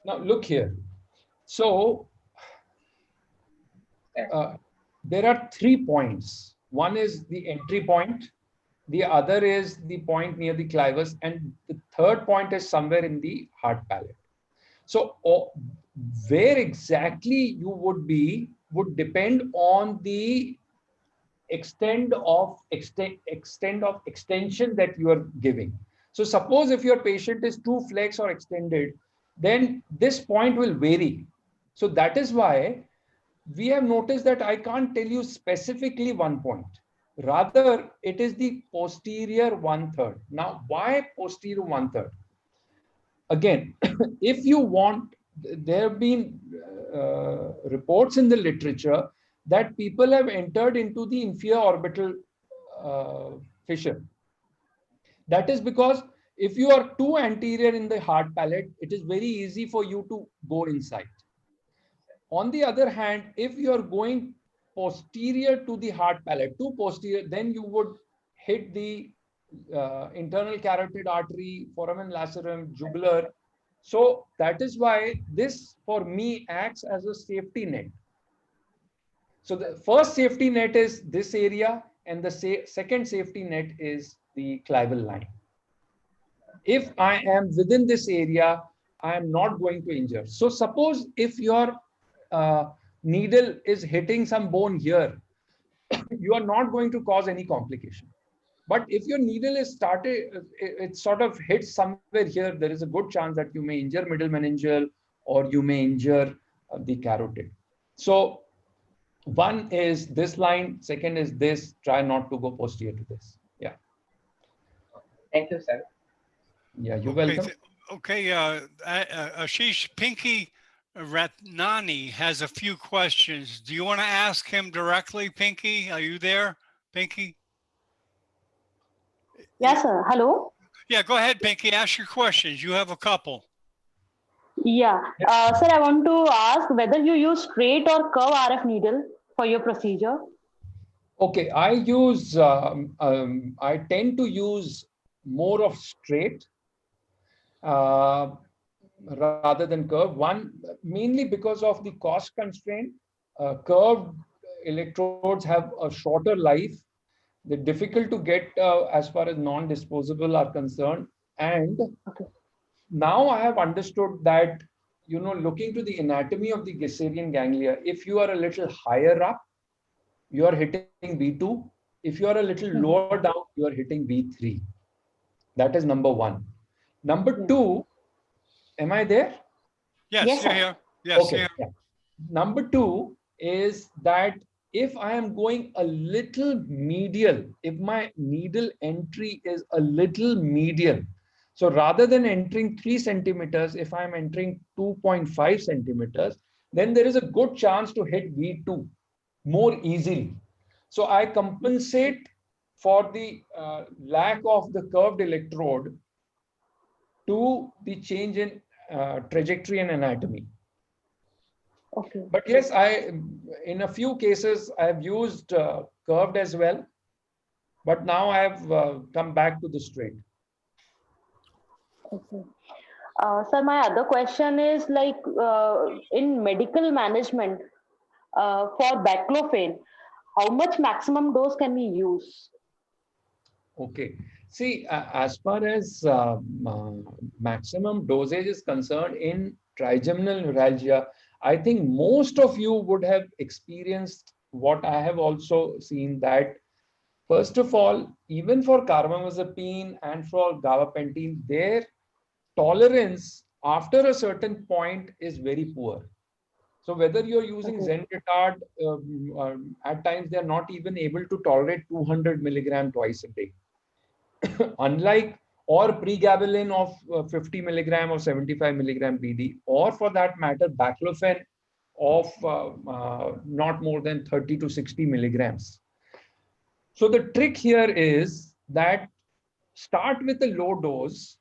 Now look here. So there are 3 points. One is the entry point, the other is the point near the clivus, and the third point is somewhere in the heart palate. So where exactly you would be would depend on the extent of extension that you are giving. So suppose if your patient is too flex or extended, then this point will vary. So that is why we have noticed that I can't tell you specifically one point. Rather, it is the posterior 1/3. Now, why posterior 1/3? Again, if you want, there have been reports in the literature that people have entered into the inferior orbital fissure. That is because if you are too anterior in the heart palate, it is very easy for you to go inside. On the other hand, if you are going posterior to the heart palate, too posterior, then you would hit the internal carotid artery, foramen lacerum, jugular. So that is why this, for me, acts as a safety net. So the first safety net is this area, and the second safety net is the clival line. If I am within this area, I am not going to injure. So suppose if your needle is hitting some bone here, you are not going to cause any complication. But if your needle is it sort of hits somewhere here, there is a good chance that you may injure middle meningeal, or you may injure the carotid. So one is this line, second is this. Try not to go posterior to this. Yeah. Thank you, sir. Yeah, you're Okay. welcome. Okay. Asheesh, Pinky Ratnani has a few questions. Do you want to ask him directly, Pinky? Are you there, Pinky? Yes, sir. Hello. Yeah, go ahead, Pinky. Ask your questions. You have a couple. Yeah. Sir, I want to ask whether you use straight or curve RF needle for your procedure. Okay, I tend to use more of straight rather than curved. One, mainly because of the cost constraint. Curved electrodes have a shorter life. They're difficult to get as far as non-disposable are concerned. And now I have understood that, looking to the anatomy of the Gisserian ganglia, if you are a little higher up, you are hitting V2. If you are a little lower down, you are hitting V3. That is number one. Number two, am I there? Yes, you're here. Yes, okay. here. Yeah. Number two is that if I am going a little medial, if my needle entry is a little medial, so rather than entering 3 centimeters, if I'm entering 2.5 centimeters, then there is a good chance to hit V2 more easily. So I compensate for the lack of the curved electrode to the change in trajectory and anatomy. Okay. But yes, in a few cases, I have used curved as well. But now I have come back to the straight. Okay. Sir, my other question is like in medical management for baclofen, how much maximum dose can we use? Okay. See, as far as maximum dosage is concerned in trigeminal neuralgia, I think most of you would have experienced what I have also seen, that first of all, even for carbamazepine and for gabapentin, their tolerance after a certain point is very poor. So whether you're using Okay. Zenretard, at times they are not even able to tolerate 200 milligram twice a day. Unlike or pregabalin of 50 milligram or 75 milligram BD, or for that matter, baclofen of not more than 30 to 60 milligrams. So the trick here is that start with a low dose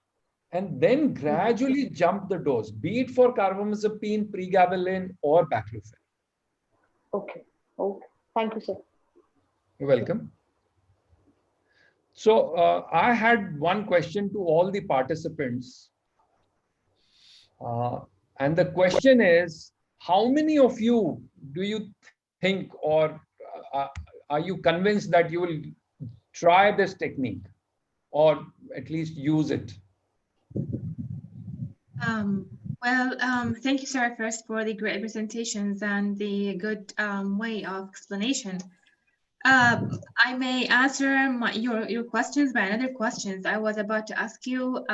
and then Mhm. gradually jump the dose, be it for carbamazepine, pregabalin, or baclofen. Okay. Okay. Thank you, sir. You're welcome. So I had one question to all the participants. Uh, and the question is, how many of you do you think, or are you convinced that you will try this technique or at least use it? Um, Thank you, sir, first for the great presentations and the good way of explanation. I may answer your questions by another questions. I was about to ask you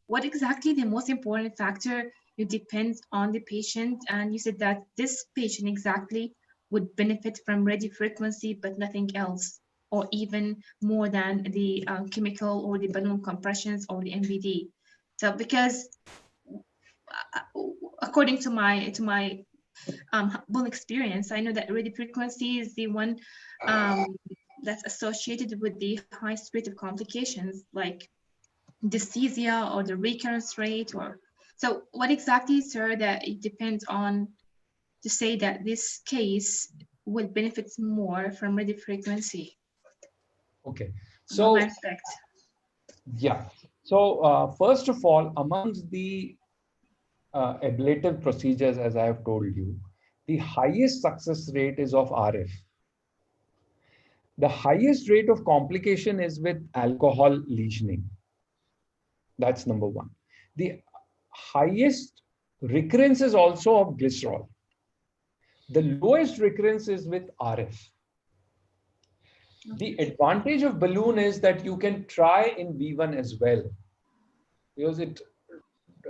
what exactly the most important factor you depends on the patient, and you said that this patient exactly would benefit from radiofrequency, but nothing else, or even more than the chemical or the balloon compressions or the MVD. So because according to my humble experience, I know that radiofrequency is the one that's associated with the highest rate of complications like dysesthesia or the recurrence rate. Or so what exactly, sir, that it depends on to say that this case will benefit more from radiofrequency? Okay. What I So, expect. yeah. So, first of all, amongst the ablative procedures, as I have told you, the highest success rate is of RF. The highest rate of complication is with alcohol lesioning. That's number one. The highest recurrence is also of glycerol. The lowest recurrence is with RF. The advantage of balloon is that you can try in V1 as well, because it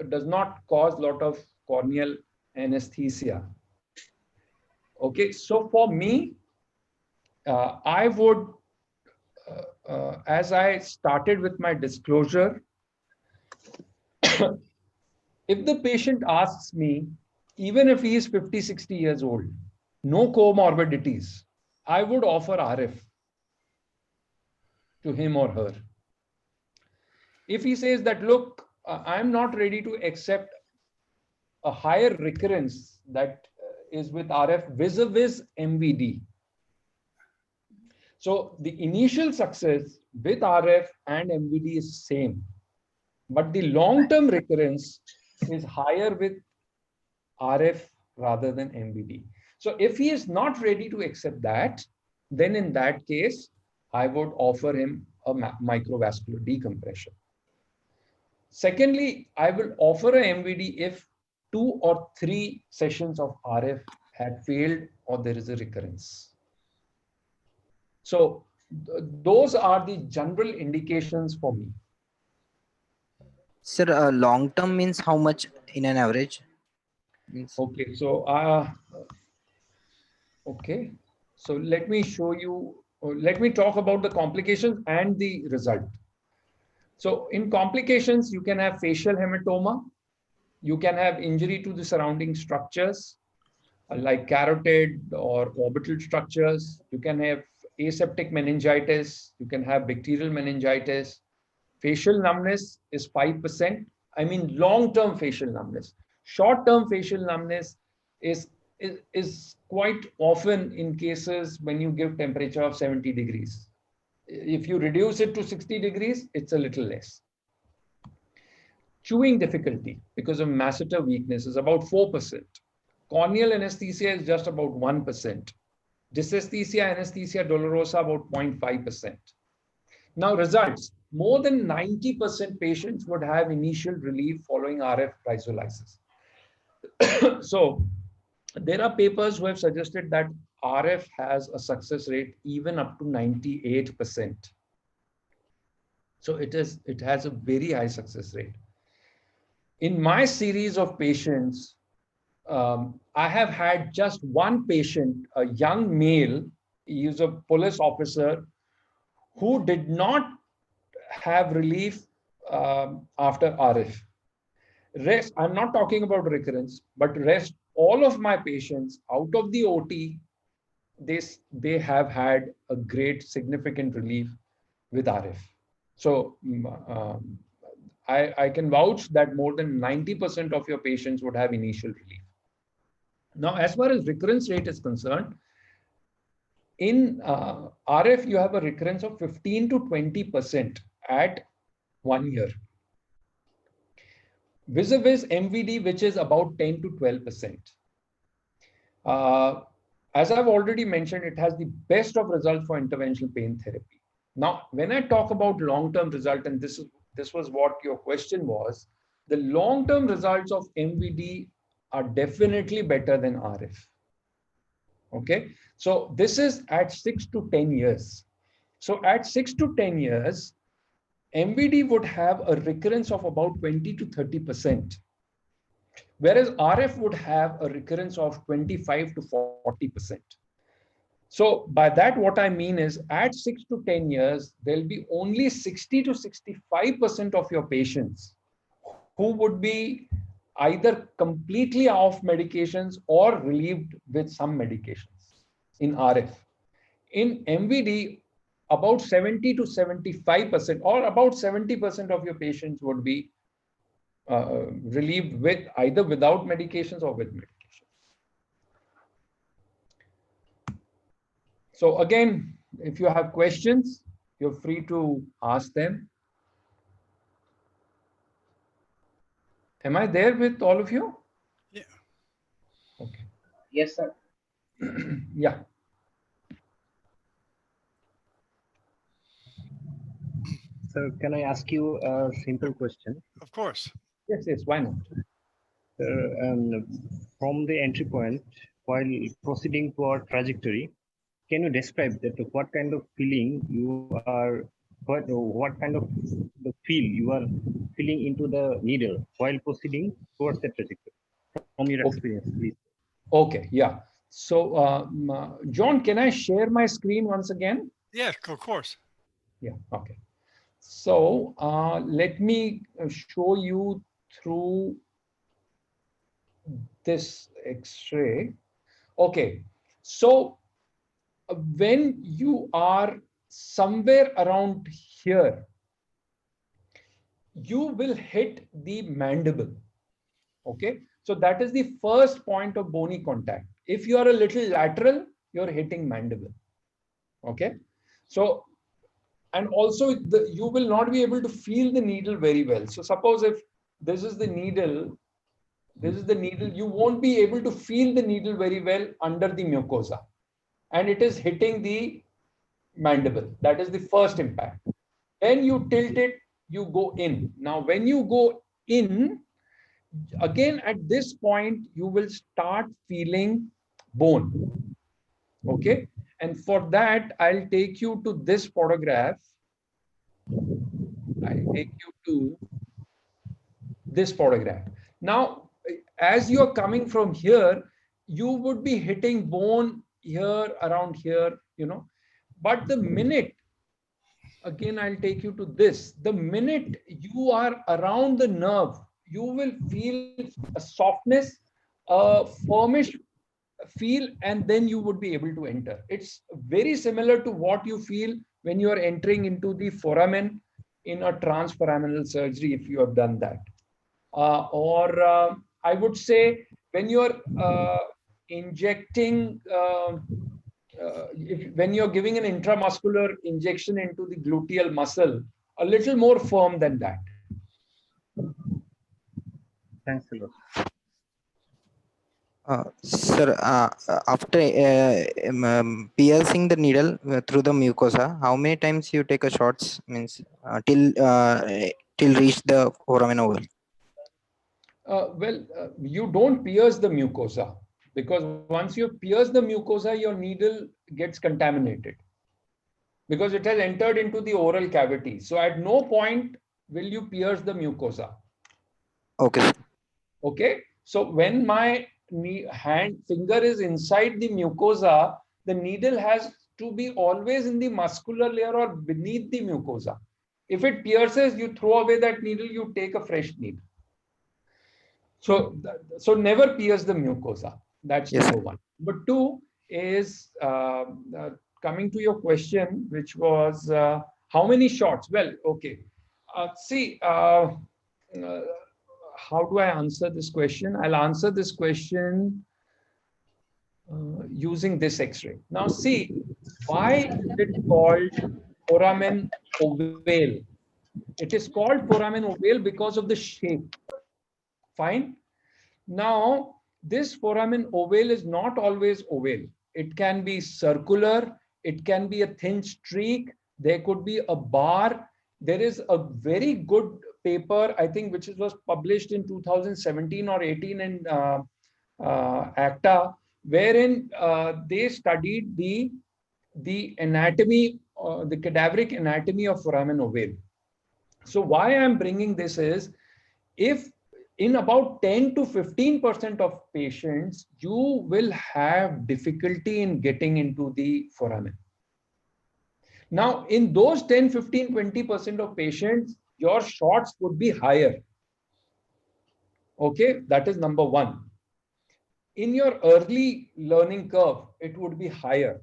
does not cause a lot of corneal anesthesia. Okay, so for me, I would, as I started with my disclosure, if the patient asks me, even if he is 50, 60 years old, no comorbidities, I would offer RF to him or her. If he says that, look, I'm not ready to accept a higher recurrence that is with RF vis-a-vis MVD. So the initial success with RF and MVD is same, but the long-term recurrence is higher with RF rather than MVD. So if he is not ready to accept that, then in that case, I would offer him a microvascular decompression. Secondly, I will offer a MVD if 2 or 3 sessions of RF had failed or there is a recurrence. So those are the general indications for me. Sir, long term means how much in an average? Means Okay, so okay, so let me show you. Let me talk about the complications and the result. So in complications, you can have facial hematoma, you can have injury to the surrounding structures, like carotid or orbital structures. You can have aseptic meningitis. You can have bacterial meningitis. Facial numbness is 5%. I mean, long-term facial numbness. Short-term facial numbness is quite often in cases when you give temperature of 70 degrees. If you reduce it to 60 degrees, it's a little less. Chewing difficulty because of masseter weakness is about 4%. Corneal anesthesia is just about 1%. Dysesthesia, anesthesia dolorosa about 0.5%. Now results, more than 90% patients would have initial relief following RF isolysis. So there are papers who have suggested that RF has a success rate even up to 98%. So it has a very high success rate. In my series of patients, I have had just one patient, a young male, he is a police officer, who did not have relief after RF. Rest, I'm not talking about recurrence, but rest, all of my patients out of the OT, they have had a great significant relief with RF. So I can vouch that more than 90% of your patients would have initial relief. Now, as far as recurrence rate is concerned, in RF, you have a recurrence of 15 to 20% at 1 year. Vis-a-vis MVD, which is about 10 to 12%. As I've already mentioned, it has the best of results for interventional pain therapy. Now, when I talk about long-term result, and this was what your question was, the long-term results of MVD are definitely better than RF. Okay, so this is at 6 to 10 years. So at 6 to 10 years, MVD would have a recurrence of about 20 to 30%, whereas RF would have a recurrence of 25 to 40%. So by that, what I mean is at 6 to 10 years, there'll be only 60 to 65% of your patients who would be either completely off medications or relieved with some medications in RF. In MVD, about 70 to 75% or about 70% of your patients would be relieved with either without medications or with medications. So again, if you have questions, you're free to ask them. Am I there with all of you? Yeah. Okay. Yes, sir. Yeah. So can I ask you a simple question? Of course. Yes, yes, why not? From the entry point, while proceeding toward trajectory, can you describe that what kind of feeling you are, what kind of the feel you are feeling into the needle while proceeding towards the trajectory from your experience, please? Okay, yeah. So, John, can I share my screen once again? Yeah, of course. Yeah, okay. So let me show you through this X-ray. Okay, so when you are somewhere around here, you will hit the mandible. Okay, so that is the first point of bony contact. If you are a little lateral, you're hitting mandible. Okay, so and also you will not be able to feel the needle very well. So suppose if this is the needle, you won't be able to feel the needle very well under the mucosa, and it is hitting the mandible. That is the first impact. When you tilt it, you go in. Now, when you go in, again at this point, you will start feeling bone. Okay, and for that, I'll take you to this photograph. I'll take you to this photograph. Now, as you're coming from here, you would be hitting bone here, around here, you know. But the minute, again, I'll take you to this. The minute you are around the nerve, you will feel a softness, a firmish feel, and then you would be able to enter. It's very similar to what you feel when you are entering into the foramen in a transforaminal surgery, if you have done that. I would say when you're injecting, when you're giving an intramuscular injection into the gluteal muscle, a little more firm than that. Thanks a lot. Sir, after piercing the needle through the mucosa, how many times you take a shots? Means till reach the foramen oval. You don't pierce the mucosa, because once you pierce the mucosa, your needle gets contaminated because it has entered into the oral cavity. So at no point will you pierce the mucosa. Okay, sir. Okay. So when my finger is inside the mucosa, the needle has to be always in the muscular layer or beneath the mucosa. If it pierces, you throw away that needle, you take a fresh needle. So never pierce the mucosa. That's Yes, number sir. one. Number two is coming to your question, which was how many shots? Well, okay. How do I answer this question? I'll answer this question using this X-ray. Now, see, why is it called foramen ovale? It is called foramen ovale because of the shape. Fine. Now, this foramen ovale is not always ovale. It can be circular, it can be a thin streak, there could be a bar. There is a very good paper, I think, which was published in 2017 or 18 in ACTA, wherein they studied the anatomy, the cadaveric anatomy of foramen ovale. So why I'm bringing this is, if in about 10 to 15% of patients, you will have difficulty in getting into the foramen. Now, in those 10, 15, 20% of patients, your shots would be higher. Okay, that is number one. In your early learning curve, it would be higher.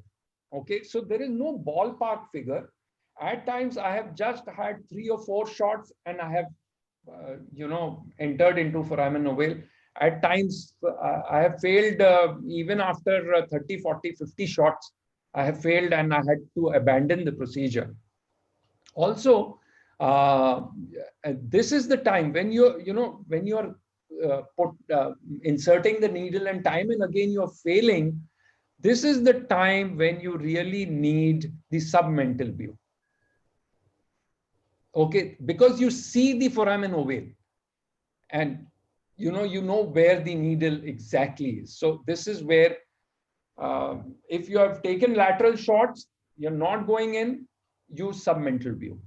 Okay, so there is no ballpark figure. At times, I have just had 3 or 4 shots and I have entered into foramen ovale. At times, I have failed even after 30, 40, 50 shots. I have failed and I had to abandon the procedure. Also, this is the time when when you're inserting the needle and time and again you're failing. This is the time when you really need the submental view. Okay, because you see the foramen ovale and you know where the needle exactly is. So this is where if you have taken lateral shots, you're not going in, use submental view.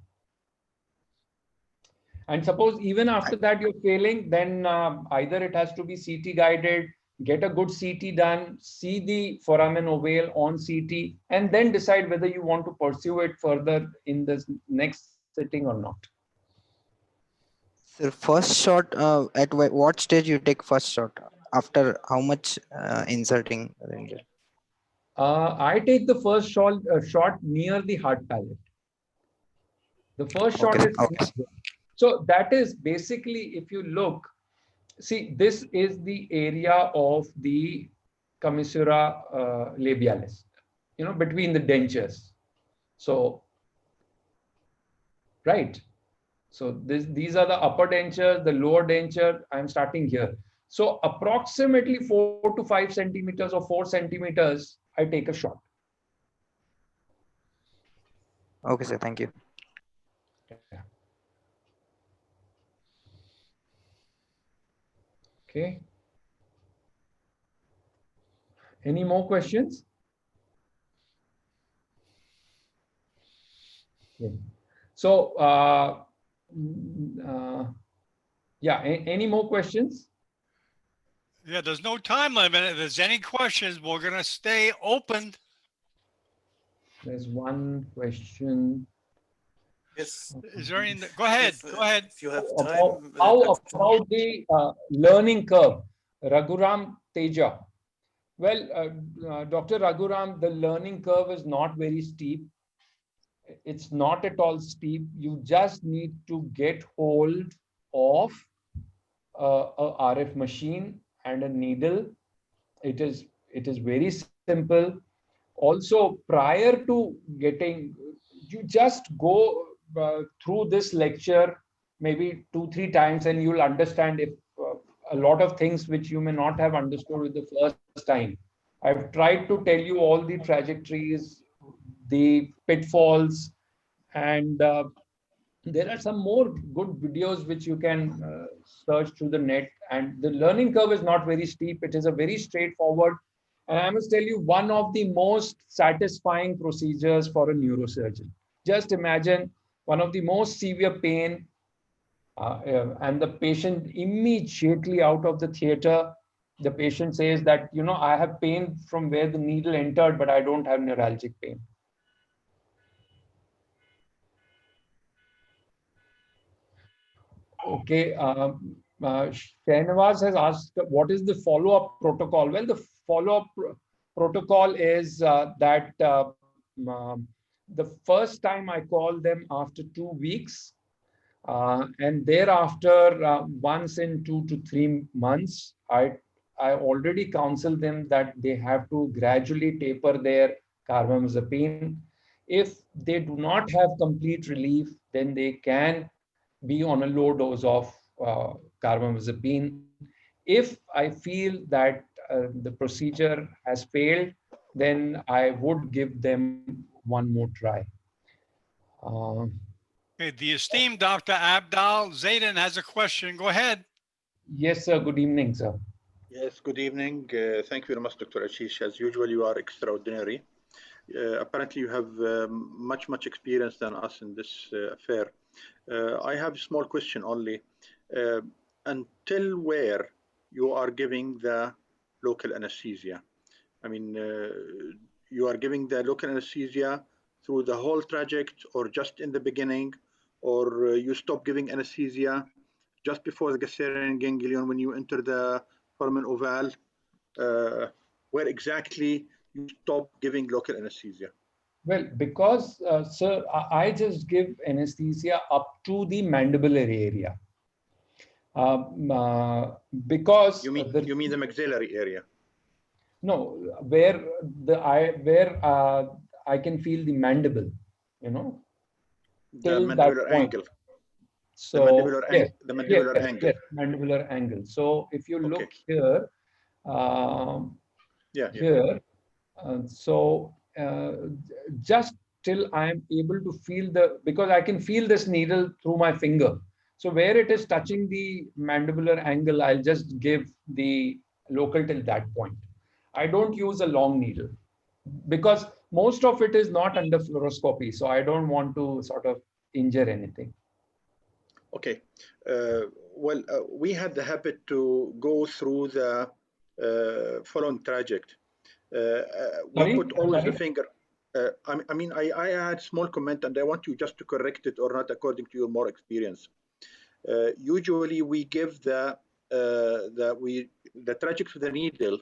And suppose even after that you're failing, then either it has to be CT guided, get a good CT done, see the foramen ovale on CT, and then decide whether you want to pursue it further in this next sitting or not. Sir, first shot, at what stage you take first shot? After how much inserting the needle? I take the first shot near the hard palate. The first shot Okay, is okay. so that is basically, if you look, see, this is the area of the commissura labialis, between the dentures. So, right. So these are the upper dentures, the lower denture. I'm starting here. So approximately 4 to 5 centimeters or 4 centimeters, I take a shot. Okay, sir. Thank you. Yeah. Okay. Any more questions? Okay. So, yeah, any more questions? Yeah, there's no time limit. If there's any questions, we're going to stay open. There's one question. Yes. Is there any? Go ahead. Go ahead. If you have How time. about the learning curve? Raghuram Teja. Well, Dr. Raghuram, the learning curve is not very steep. It's not at all steep. You just need to get hold of a RF machine and a needle. It is very simple. Also, prior to getting, you just go through this lecture maybe 2-3 times and you'll understand if a lot of things which you may not have understood with the first time. I've tried to tell you all the trajectories, the pitfalls, and there are some more good videos which you can search through the net. And the learning curve is not very steep. It is a very straightforward. And I must tell you, one of the most satisfying procedures for a neurosurgeon. Just imagine one of the most severe pain, and the patient immediately out of the theater, the patient says that, I have pain from where the needle entered, but I don't have neuralgic pain. Okay. Shahnawaz has asked, what is the follow-up protocol? Well, the follow-up protocol is that the first time I call them after 2 weeks, and thereafter, once in 2 to 3 months, I already counsel them that they have to gradually taper their carbamazepine. If they do not have complete relief, then they can be on a low dose of carbamazepine. If I feel that the procedure has failed, then I would give them one more try. Okay, the esteemed Dr. Abdal Zaidan has a question. Go ahead. Yes, sir. Good evening, sir. Yes, good evening. Thank you very much, Dr. Asheesh. As usual, you are extraordinary. Apparently, you have much experience than us in this affair. I have a small question only. Until where you are giving the local anesthesia? I mean, you are giving the local anesthesia through the whole traject, or just in the beginning, or you stop giving anesthesia just before the Gasserian ganglion when you enter the foramen ovale? Where exactly you stop giving local anesthesia? Well, because, sir, I just give anesthesia up to the mandibular area. Because you mean the maxillary area? No, where I can feel the mandible, The till that mandibular point. angle. So the mandibular, yes, the mandibular yes, angle. yes, mandibular angle. So if you look Okay. here, Yeah. here, so just till I am able to feel because I can feel this needle through my finger. So where it is touching the mandibular angle, I'll just give the local till that point. I don't use a long needle because most of it is not under fluoroscopy. So I don't want to sort of injure anything. Okay. Well, we had the habit to go through the following traject. We put always the finger. I mean, I had small comment, and I want you just to correct it or not according to your more experience. Usually, we give the traject of the needle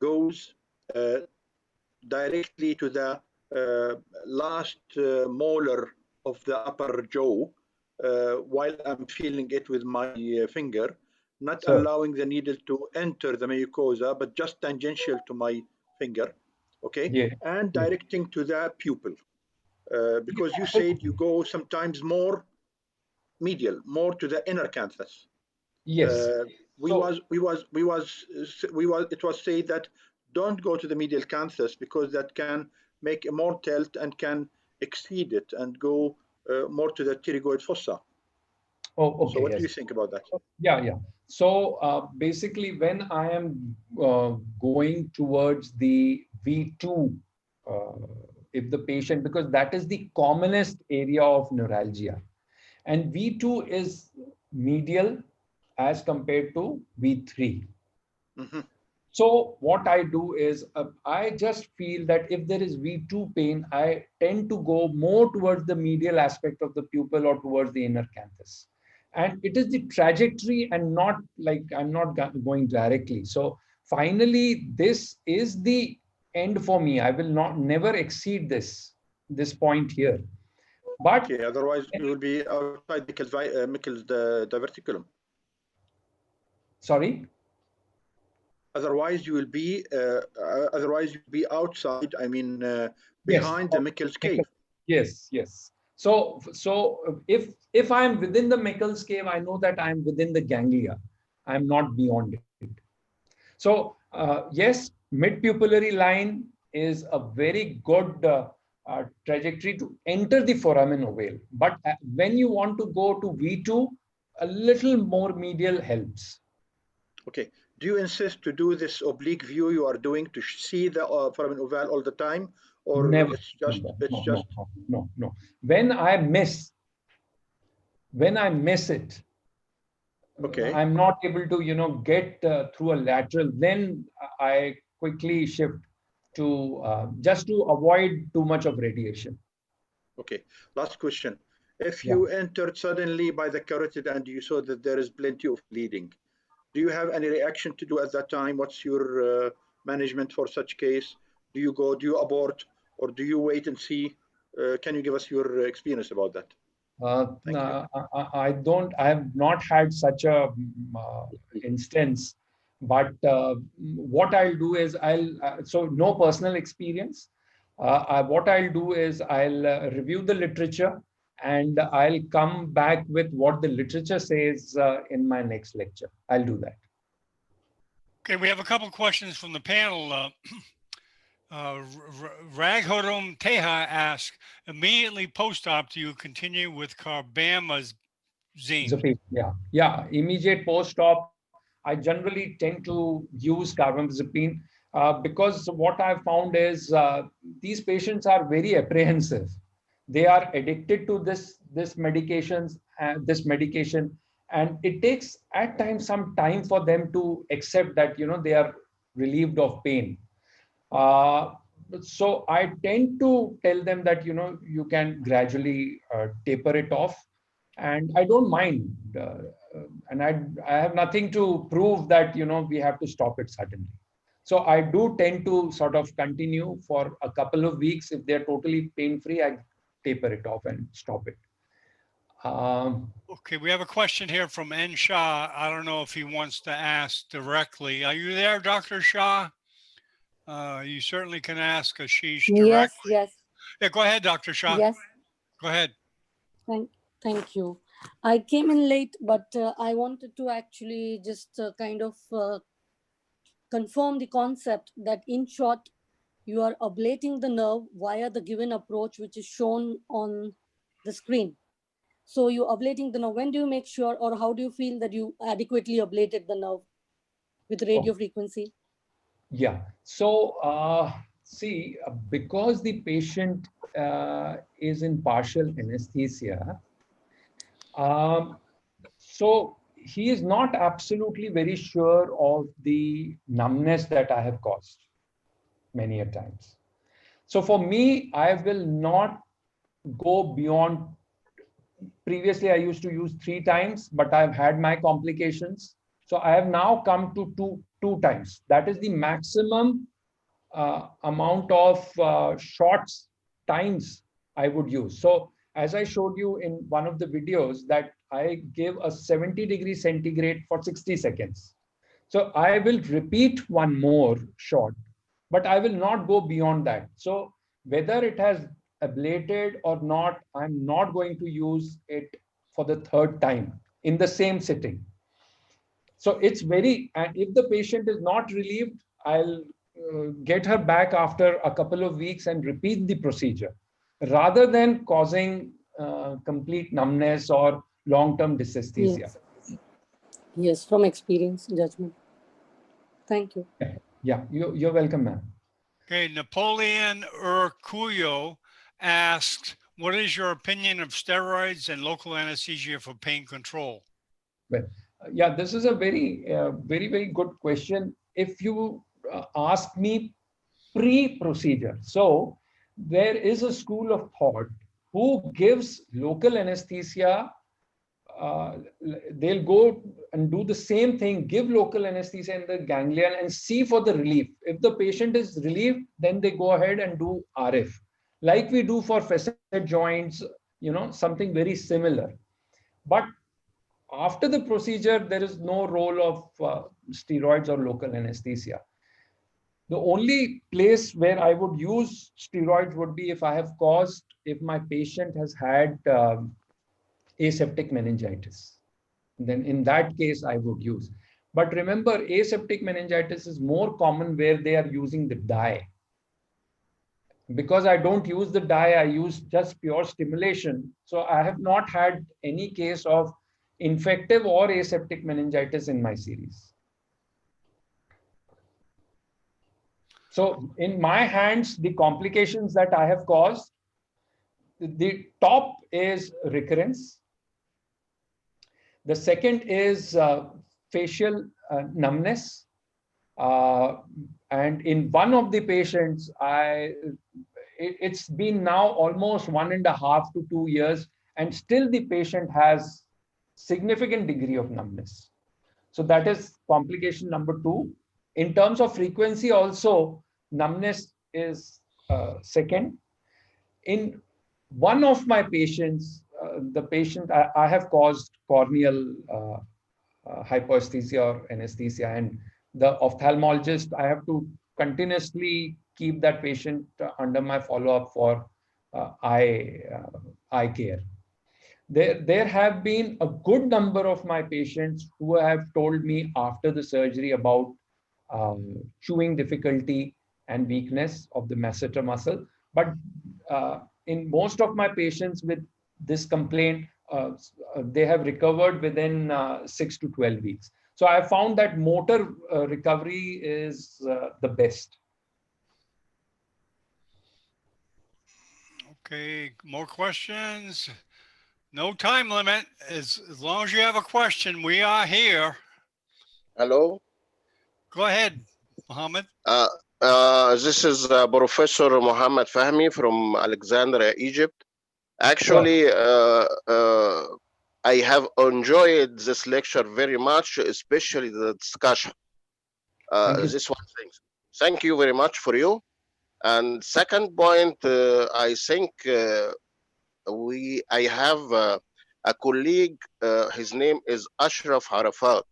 goes directly to the last molar of the upper jaw, while I'm feeling it with my finger, not allowing the needle to enter the mucosa, but just tangential to my finger, okay? Yeah. And directing to the pupil. Because you said you go sometimes more medial, more to the inner canthus. Yes. It was said that don't go to the medial canthus because that can make more tilt and can exceed it and go more to the pterygoid fossa. Oh, okay. So what do you think about that? Yeah. So basically, when I am going towards the V2, if the patient, because that is the commonest area of neuralgia, and V2 is medial as compared to V3. Mm-hmm. So what I do is I just feel that if there is V2 pain, I tend to go more towards the medial aspect of the pupil or towards the inner canthus. And it is the trajectory and not like I'm not going directly. So finally, this is the end for me. I will never exceed this point here. But okay, otherwise you will be outside Michel's diverticulum. Sorry? Otherwise you will be outside, I mean behind the Michel's cave. Yes. So if I'm within the Michel's cave, I know that I'm within the ganglia. I'm not beyond it. So yes, mid-pupillary line is a very good trajectory to enter the foramen ovale. But when you want to go to V2, a little more medial helps. Okay. Do you insist to do this oblique view you are doing to see the foramen ovale all the time, or Never. it's just No. When I miss it, okay? I'm not able to, get through a lateral. Then I quickly shift to just to avoid too much of radiation. Okay. Last question. If Yeah. you entered suddenly by the carotid and you saw that there is plenty of bleeding, do you have any reaction to do at that time? What's your management for such case? Do you abort, or do you wait and see? Can you give us your experience about that? Thank you. I have not had such a instance, but what I'll do is so no personal experience. What I'll do is I'll review the literature and I'll come back with what the literature says in my next lecture. I'll do that. Okay, we have a couple questions from the panel. Raghodam Teha asks, immediately post-op, do you continue with carbamazine? Yeah. Immediate post-op, I generally tend to use carbamazepine because what I've found is these patients are very apprehensive. They are addicted to this medication, and it takes at times some time for them to accept that they are relieved of pain. So I tend to tell them that you can gradually taper it off, and I don't mind, and I have nothing to prove that we have to stop it suddenly. So I do tend to sort of continue for a couple of weeks. If they're totally pain-free, I taper it off and stop it. Okay, we have a question here from N. Shah. I don't know if he wants to ask directly. Are you there, Dr. Shah? You certainly can ask Asheesh directly. Yes. Yeah, go ahead, Dr. Shah. Yes. Go ahead. Thank you. I came in late, but I wanted to actually just kind of confirm the concept that, in short, you are ablating the nerve via the given approach, which is shown on the screen. So you're ablating the nerve. When do you make sure, or how do you feel that you adequately ablated the nerve with radio frequency? Yeah. So see, because the patient is in partial anesthesia, so he is not absolutely very sure of the numbness that I have caused many a times. So for me, I will not go beyond. Previously, I used to use 3 times, but I've had my complications. So I have now come to two times. That is the maximum amount of shots times I would use. So as I showed you in one of the videos, that I give a 70 degrees centigrade for 60 seconds. So I will repeat one more shot, but I will not go beyond that. So whether it has ablated or not, I'm not going to use it for the 3rd time in the same sitting. So it's and if the patient is not relieved, I'll get her back after a couple of weeks and repeat the procedure, rather than causing complete numbness or long-term dysesthesia. Yes, from experience, judgment. Thank you. Yeah, you're welcome, ma'am. Okay, Napoleon Urcuyo asks, what is your opinion of steroids and local anesthesia for pain control? Well, yeah, this is a very, very good question. If you ask me pre-procedure, so there is a school of thought who gives local anesthesia. They'll go and do the same thing, give local anesthesia in the ganglion and see for the relief. If the patient is relieved, then they go ahead and do RF, like we do for facet joints, something very similar. But after the procedure, there is no role of steroids or local anesthesia. The only place where I would use steroids would be if my patient has had aseptic meningitis. Then in that case, I would use. But remember, aseptic meningitis is more common where they are using the dye. Because I don't use the dye, I use just pure stimulation. So I have not had any case of infective or aseptic meningitis in my series. So in my hands, the complications that I have caused, the top is recurrence. The second is facial numbness. And in one of the patients, it's been now almost 1.5 to 2 years, and still the patient has significant degree of numbness. So that is complication number 2. In terms of frequency also, numbness is second. In one of my patients, I have caused corneal hypoesthesia or anesthesia, and the ophthalmologist, I have to continuously keep that patient under my follow-up for eye care. There have been a good number of my patients who have told me after the surgery about chewing difficulty and weakness of the masseter muscle. But in most of my patients with this complaint, they have recovered within 6 to 12 weeks. So I found that motor recovery is the best. Okay, more questions? No time limit. As long as you have a question, we are here. Hello. Go ahead, Mohammed. This is Professor Mohammed Fahmi from Alexandria, Egypt. Actually, I have enjoyed this lecture very much, especially the discussion. This one thing. Thank you very much for you. And second point, I think I have a colleague. His name is Ashraf Arafat.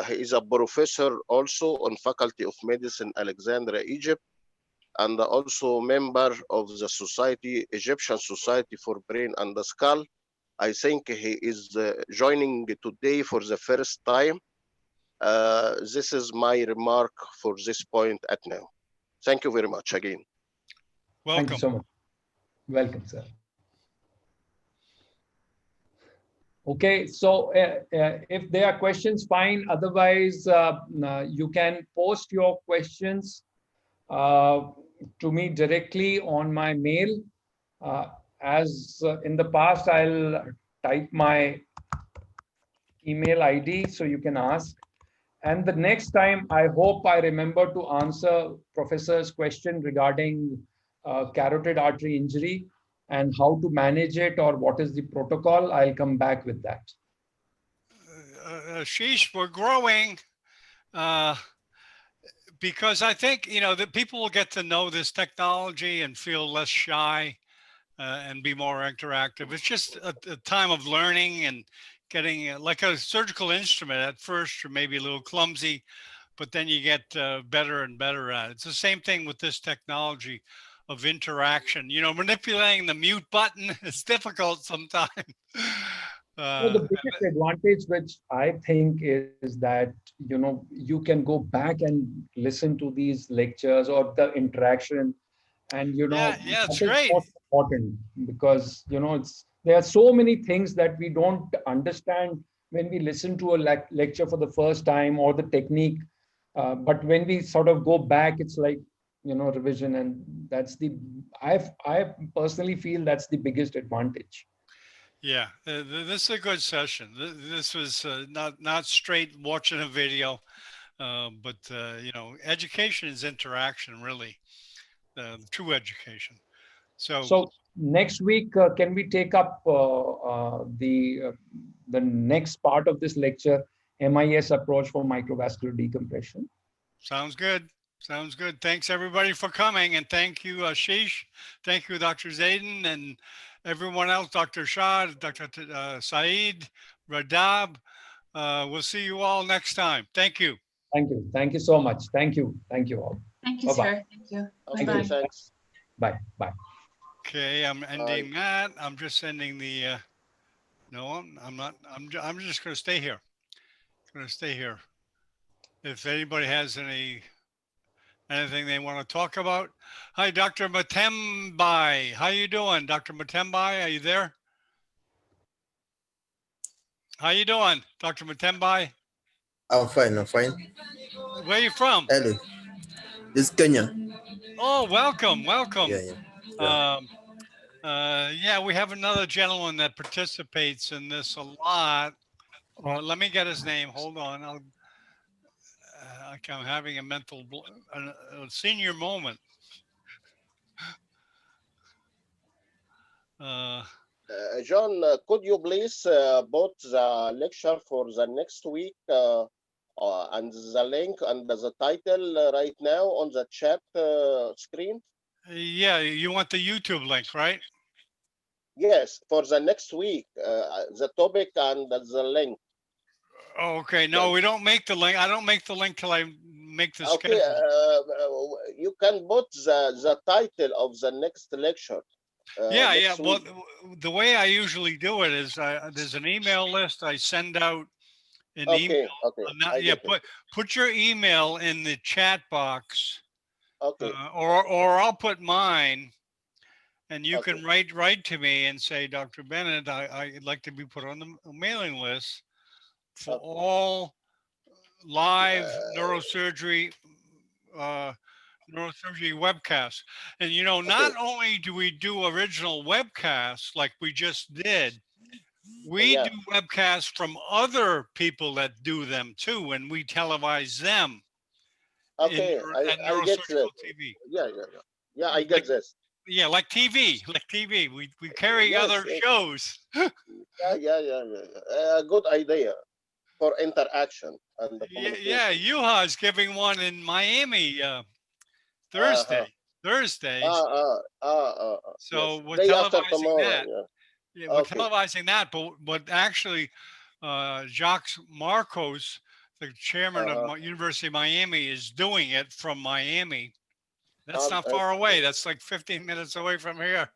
He is a professor also on Faculty of Medicine, Alexandria, Egypt, and also member of the Society, Egyptian Society for Brain and the Skull. I think he is joining today for the first time. This is my remark for this point at now. Thank you very much again. Welcome. Thank you so much. Welcome, sir. Okay, so if there are questions, fine. Otherwise, you can post your questions to me directly on my mail. As in the past, I'll type my email ID so you can ask. And the next time, I hope I remember to answer Professor's question regarding carotid artery injury and how to manage it or what is the protocol. I'll come back with that. Asheesh, we're growing because I think, that people will get to know this technology and feel less shy and be more interactive. It's just a time of learning and getting like a surgical instrument. At first, you're maybe a little clumsy, but then you get better and better at it. It's the same thing with this technology of interaction. Manipulating the mute button is difficult sometimes. The biggest advantage, which I think, is that you can go back and listen to these lectures or the interaction, and it's that great. is what's important, because there are so many things that we don't understand when we listen to a lecture for the first time or the technique. But when we sort of go back, it's like revision, and that's I personally feel that's the biggest advantage. Yeah, this is a good session. This was not straight watching a video, but education is interaction, really, true education. So next week, can we take up the next part of this lecture, MIS approach for microvascular decompression? Sounds good. Sounds good. Thanks everybody for coming, and thank you, Asheesh. Thank you, Dr. Zaidan, and everyone else, Dr. Shah, Dr. Saeed, Radab. We'll see you all next time. Thank you. Thank you. Thank you so much. Thank you. Thank you all. Thank you, Bye-bye. sir. Thank you. Okay, Bye-bye. thanks. Bye. Bye. Okay, I'm ending that. I'm just ending the. No, I'm not. I'm just going to stay here. going to stay here. If anybody has anything they want to talk about. Hi, Dr. Matembai. How you doing, Dr. Matembai? Are you there? How you doing, Dr. Matembai? I'm fine. I'm fine. Where are you from? Hello. This is Kenya. Oh, welcome, welcome. Yeah. Yeah, we have another gentleman that participates in this a lot. Let me get his name. Hold on. I'm having a mental a senior moment. John, could you please put the lecture for the next week and the link and the title right now on the chat screen? Yeah, you want the YouTube link, right? Yes, for the next week, the topic and the link. Oh, okay. No, we don't make the link. I don't make the link till I make the Okay, schedule. you can put the title of the next lecture. Yeah. Well, the way I usually do it is there's an email list. I send out an email. Okay. Put your email in the chat box. Okay. Or I'll put mine, and you can write to me and say, Dr. Bennett, I'd like to be put on the mailing list for all live neurosurgery webcasts. And not only do we do original webcasts like we just did, we do webcasts from other people that do them too, and we televise them. Okay, at I get Neurosurgical that. TV. Yeah, I get this. Yeah, like TV. We carry other shows. Yeah. Good idea for interaction and the communication. Yeah, Yuha is giving one in Miami Thursday. Thursdays. So we're day after televising tomorrow. that. Yeah, we're televising that, but actually, Jacques Marcos, the chairman of University of Miami, is doing it from Miami. That's not far away. That's like 15 minutes away from here.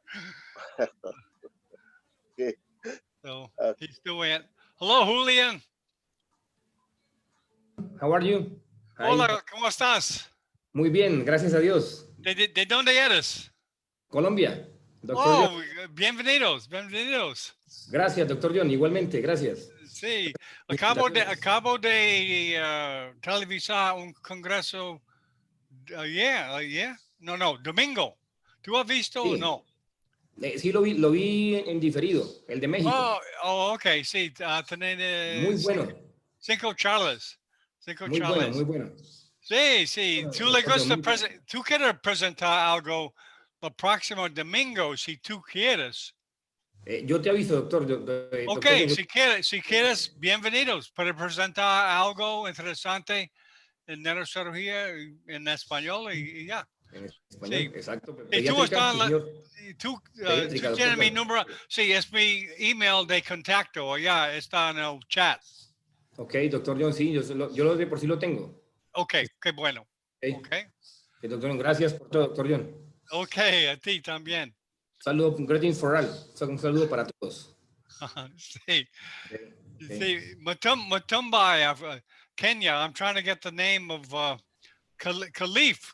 So he's doing it. Hello, Julian. How are you? Hola, ¿cómo estás? Muy bien, gracias a Dios. ¿De dónde eres? Colombia. Doctor Oh, John. bienvenidos. Gracias, doctor John. Igualmente, gracias. Sí, acabo de televisar un congreso ayer. No, domingo. ¿Tú has visto o no? Sí, lo vi en diferido, el de México. Ok, sí. Muy bueno. Cinco charlas. Muy bueno. Sí. ¿Tú quieres presentar algo el próximo domingo si tú quieres? Yo te aviso, doctor. Ok, si quieres, bienvenidos para presentar algo interesante en neurocirugía en español y ya. En español, sí. Exacto. Y tú tienes mi número. Sí, es mi email de contacto. Ya está en el chat. Ok, doctor John, sí, yo lo de por sí lo tengo. Ok, qué bueno. Okay. Doctor John, gracias por todo, doctor John. Ok, a ti también. Saludo, greetings for all. Un saludo para todos. Sí. Matumbai, Kenya. I'm trying to get the name of Khalif.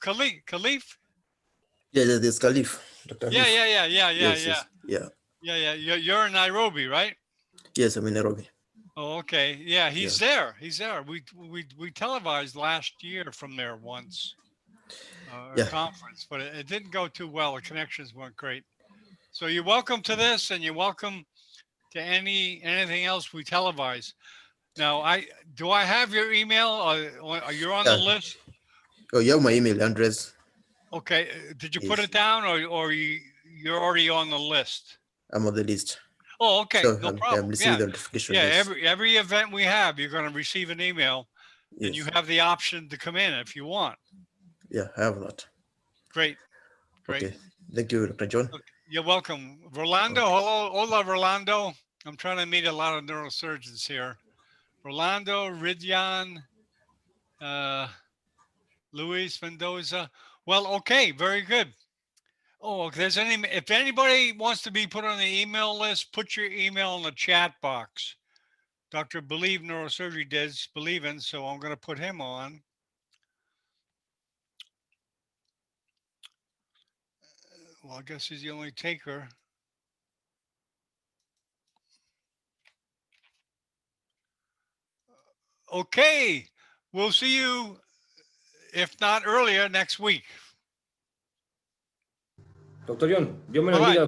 Yeah, this Khalif. Dr. Yeah. Yeah. You're in Nairobi, right? Yes, I'm in Nairobi. Oh, okay. Yeah, he's there. We televised last year from there once. A conference, but it didn't go too well. The connections weren't great. So you're welcome to this, and you're welcome to anything else we televise. Now, do I have your email? Are you on the list? Oh, you have my email address. Okay. Did you put it down, or you're already on the list? I'm on the list. Oh, okay. So no problem. I'm receiving the notification. Yeah, every event we have, you're going to receive an email, and you have the option to come in if you want. Yeah, I have that. Great. Okay. Thank you, Dr. John. Okay. You're welcome. Rolando, hola, Rolando. I'm trying to meet a lot of neurosurgeons here. Rolando, Ridian, Luis Mendoza. Well, okay, very good. Oh, if anybody wants to be put on the email list, put your email in the chat box. Dr. Believe Neurosurgery does believe in, so I'm going to put him on. Well, I guess he's the only taker. Okay, we'll see you, if not earlier, next week. Doctor John, Dios me lo Bye-bye. bendiga.